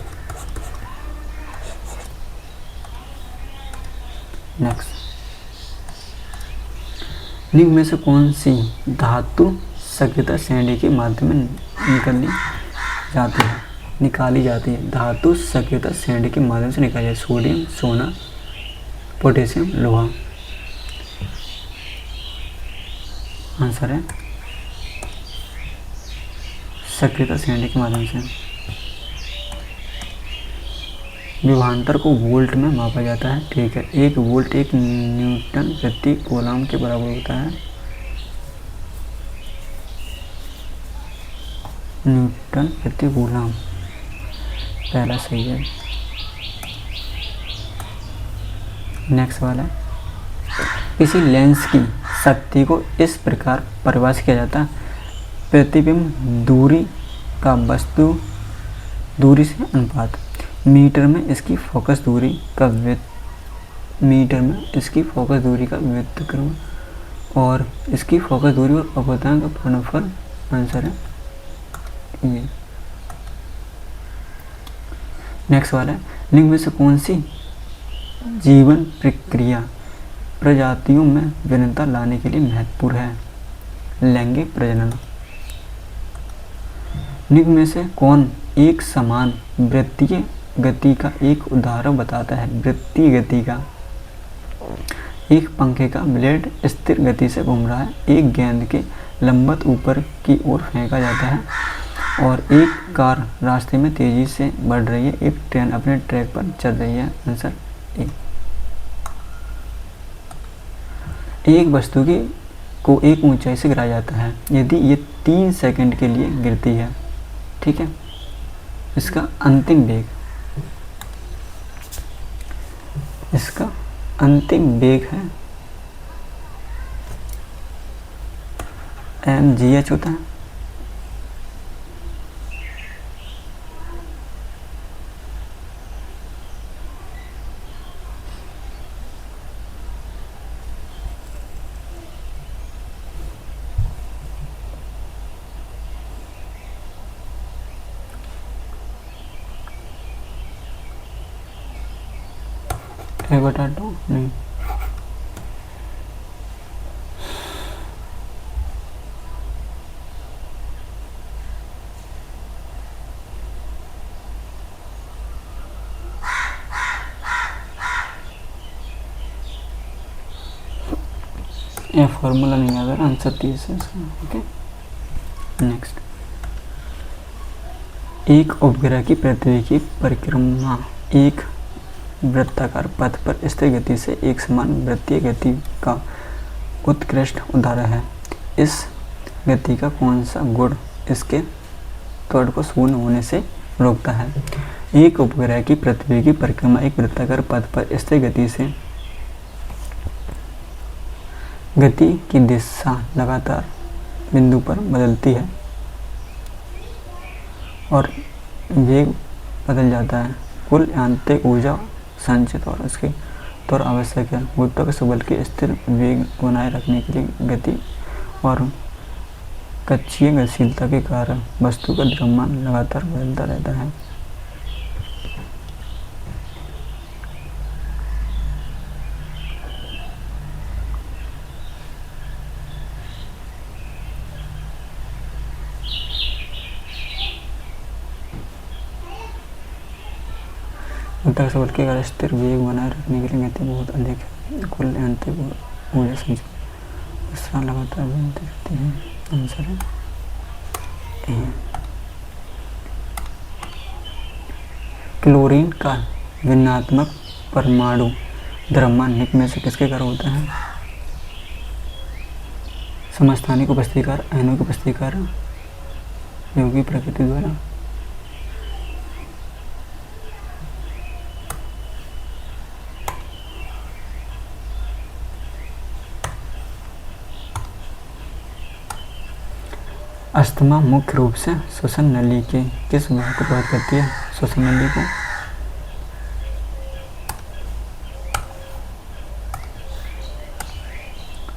नेक्स्ट, निम्न में से कौन सी धातु सक्रियता श्रेणी के माध्यम में निकाली जाती है? धातु सक्रियता श्रेणी के माध्यम से निकाली जाती है। सोडियम, सोना, पोटेशियम, लोहा। आंसर है सक्रियता श्रेणी के माध्यम से। विभवांतर को वोल्ट में मापा जाता है, ठीक है। 1 वोल्ट 1 न्यूटन प्रति कूलम के बराबर होता है। न्यूटन प्रति कूलम, पहला सही है। नेक्स्ट वाला, किसी लेंस की शक्ति को इस प्रकार परिभाषित किया जाता है। प्रतिबिंब दूरी का वस्तु दूरी से अनुपात। मीटर में इसकी फोकस दूरी का व्युत्क्रम और इसकी फोकस दूरी और अपवर्तन का गुणनफल। आंसर है ये। नेक्स्ट वाला है, निम्न में से कौन सी जीवन प्रक्रिया प्रजातियों में भिन्नता लाने के लिए महत्वपूर्ण है? लैंगिक प्रजनन। निम्न में से कौन एक समान वृत्तीय गति का एक उदाहरण बताता है? वृत्तीय गति का, एक पंखे का ब्लेड स्थिर गति से घूम रहा है, एक गेंद के लंबवत ऊपर की ओर फेंका जाता है, और एक कार रास्ते में तेजी से बढ़ रही है, एक ट्रेन अपने ट्रैक पर चल रही है। Answer A. एक वस्तु को एक ऊंचाई से गिराया जाता है यदि ये 3 सेकंड के लिए गिरती है, ठीक है। इसका अंतिम वेग है mgh होता है। बता दो नहीं, ये फॉर्मूला नहीं आता, आंसर 30 है इसका। ओके, नेक्स्ट, एक उपग्रह की पृथ्वी की परिक्रमा एक वृत्ताकार पथ पर स्थिर गति से एक समान वृत्तीय गति का उत्कृष्ट उदाहरण है। इस गति का कौन सा गुण इसके त्वरण को शून्य होने से रोकता है? एक उपग्रह की पृथ्वी की परिक्रमा एक वृत्ताकार पथ पर स्थिर गति से गति की दिशा लगातार बिंदु पर बदलती है और वेग बदल जाता है। कुल यांत्रिक ऊर्जा संचित और उसके तौर आवश्यक है। गुरुत्वाकर्षण बल के स्थिर वेग बनाए रखने के लिए गति और कक्षीय गतिशीलता के कारण वस्तु का द्रव्यमान लगातार बदलता रहता है। गुरुत्वाकर्षण बल के कारण स्थिर वेग बनाए रखने के लिए गति बहुत अधिक है। कुल यांत्रिक ऊर्जा संचित लगातार बदलती रहती है। आंसर है क्लोरीन का ऋणात्मक परमाणु द्रव्यमान निम्न में से किसके कारण होता है? समस्थानिक उपस्थिति कारण, अयनों की उपस्थिति कारण, यौगिक प्रकृति द्वारा। अस्थमा मुख्य रूप से श्वसन नली के किस भाग को प्रभावित करती है? श्वसन नली को।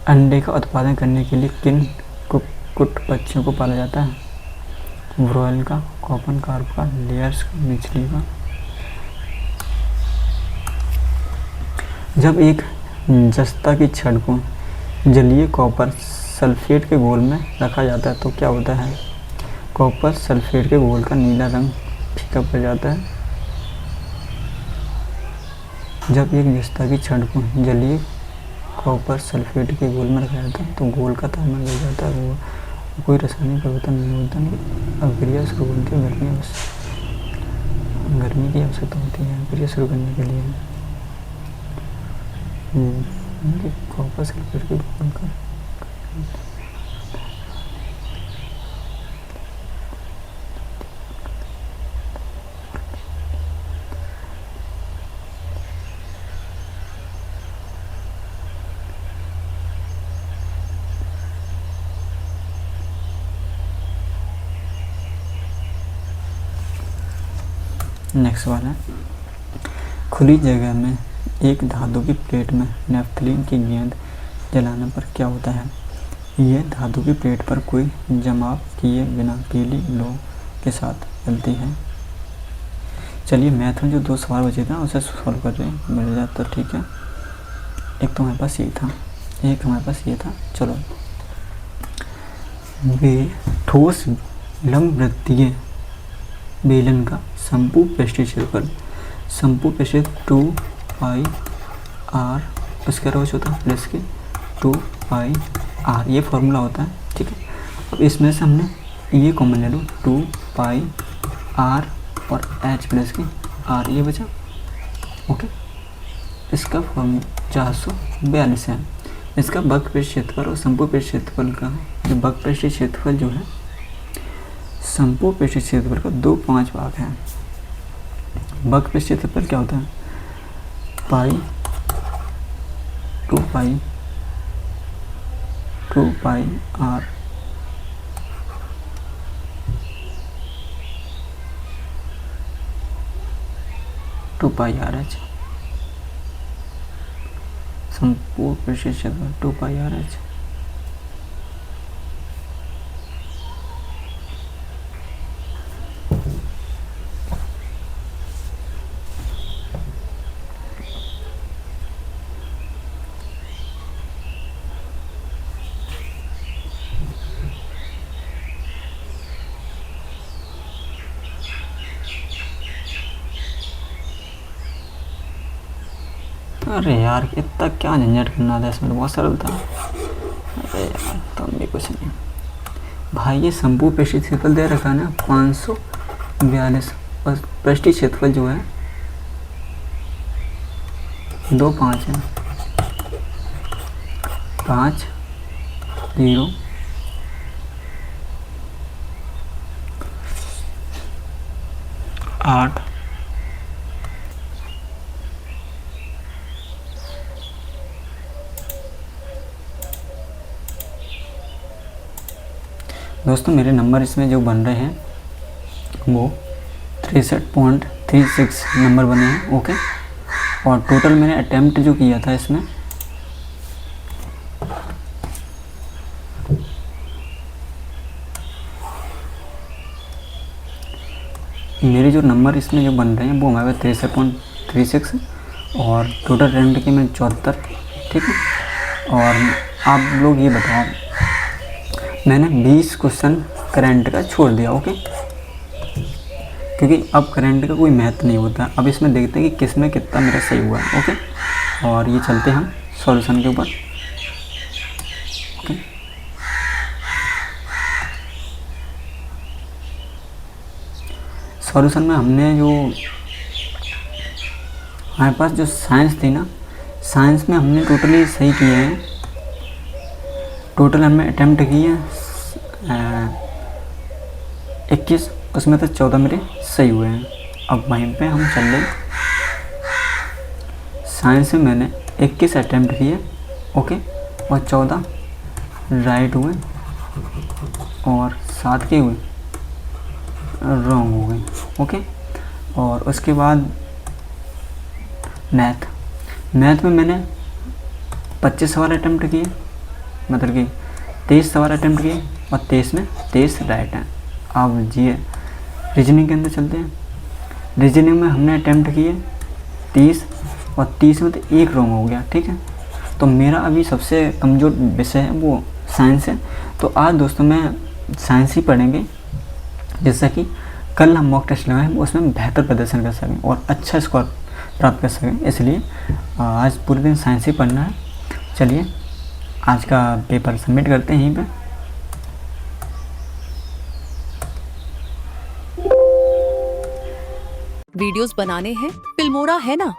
अंडे का उत्पादन करने के लिए किन कुक्कुट पक्षियों को पाला जाता है? ब्रोइल का, कॉपन कार्प का, लेयर्स का, मिचली का। जब एक जस्ता की छड़ को जलीय कॉपर सल्फेट के घोल में रखा जाता है तो क्या होता है? कॉपर सल्फेट के घोल का नीला रंग फीका पड़ जाता है। जब एक जस्ता की छड़ को जलीय कॉपर सल्फेट के घोल में रखा जाता है तो घोल का तापमान बढ़ जाता है। वो कोई रासायनिक परिवर्तन नहीं होता, अभिक्रिया शुरू होती है। गर्मी की आवश्यकता होती है अभिक्रिया शुरू करने के लिए। कॉपर सल्फेट के घोल का नेक्स्ट वाला, खुली जगह में एक धातु की प्लेट में नैप्थलीन की गेंद जलाने पर क्या होता है? यह धातु की प्लेट पर कोई जमाव किए बिना पीली लौ के साथ जलती है। चलिए मैथ में जो 2 सवाल बचे थे उसे सॉल्व कर रहे हैं, मिल जाता तो ठीक है। एक तो हमारे पास ये था, एक हमारे पास ये था। चलो, वे ठोस लंबवृत्तीय बेलन का संपूर्ण पृष्ठीय क्षेत्रफल, संपूर्ण पृष्ठीय 2 पाई आर उसका रोज होता है प्लस के 2 पाई आर, ये फॉर्मूला होता है, ठीक है। अब इसमें से हमने ये कॉमन ले लो, 2 पाई आर और एच प्लस के आर, ये बचा, ओके। इसका फॉर्मूला 442 है। इसका बग पृष्ठ क्षेत्रफल और संपूर्ण पृष्ठ क्षेत्रफल का, जो बग पृष्ठ क्षेत्रफल जो है संपूर्ण पृष्ठ क्षेत्रफल का 2/5 भाग है। बग पृष्ठ क्षेत्रफल क्या होता है? पाई 2 पाई आर एच, संपूर्ण पृष्ठ क्षेत्रफल 2 पाई आर एच। अरे यार इतना क्या झंझट करना था इसमें, बहुत सरल था। अरे यार तो भी कुछ नहीं भाई। ये संपूर्ण पृष्ठीय क्षेत्रफल दे रखा है ना 542 और पृष्ठीय क्षेत्रफल जो है 2/5 है, 5 0 8 दोस्तों मेरे नंबर इसमें जो बन रहे हैं वो 63.36 नंबर बने हैं, ओके। और टोटल मैंने अटेम्प्ट जो किया था इसमें मेरे जो नंबर इसमें जो बन रहे हैं वो हमारे 63.36 और टोटल अटेम्प्ट के में 74, ठीक है। और आप लोग ये बताओ, मैंने 20 क्वेश्चन करंट का छोड़ दिया, ओके, क्योंकि अब करंट का कोई महत्व नहीं होता। अब इसमें देखते हैं कि किस में कितना मेरा सही हुआ है, ओके। और ये चलते हैं हम सॉल्यूशन के ऊपर, ओके। सॉल्यूशन में हमने जो हमारे पास जो साइंस थी ना, साइंस में हमने टोटली सही किए हैं। टोटल हमने अटैम्प्ट किए हैं 21, उसमें तो 14 मेरे सही हुए हैं। अब वहीं पे हम चल रहे। साइंस में मैंने 21 अटैम्प्ट किए, ओके, और 14 राइट हुए और 7 के हुए रॉन्ग हो गए, ओके। और उसके बाद मैथ में मैंने 25 सवाल अटैम्प्ट किए, मतलब कि 23 सवाल अटैम्प्ट किए और 23 में 23 राइट हैं। अब जी रीजनिंग के अंदर चलते हैं। रीजनिंग में हमने अटैम्प्ट किए 30 और 30 में तो 1 रॉन्ग हो गया, ठीक है। तो मेरा अभी सबसे कमज़ोर विषय है वो साइंस है। तो आज दोस्तों मैं साइंस ही पढ़ेंगे, जैसा कि कल हम मॉक टेस्ट लगाएं उसमें बेहतर प्रदर्शन कर सकें और अच्छा स्कोर प्राप्त कर सकें। इसलिए आज पूरे दिन साइंस ही पढ़ना है। चलिए आज का पेपर सबमिट करते हैं यहीं पे। वीडियोस बनाने हैं, फिल्मोरा है ना।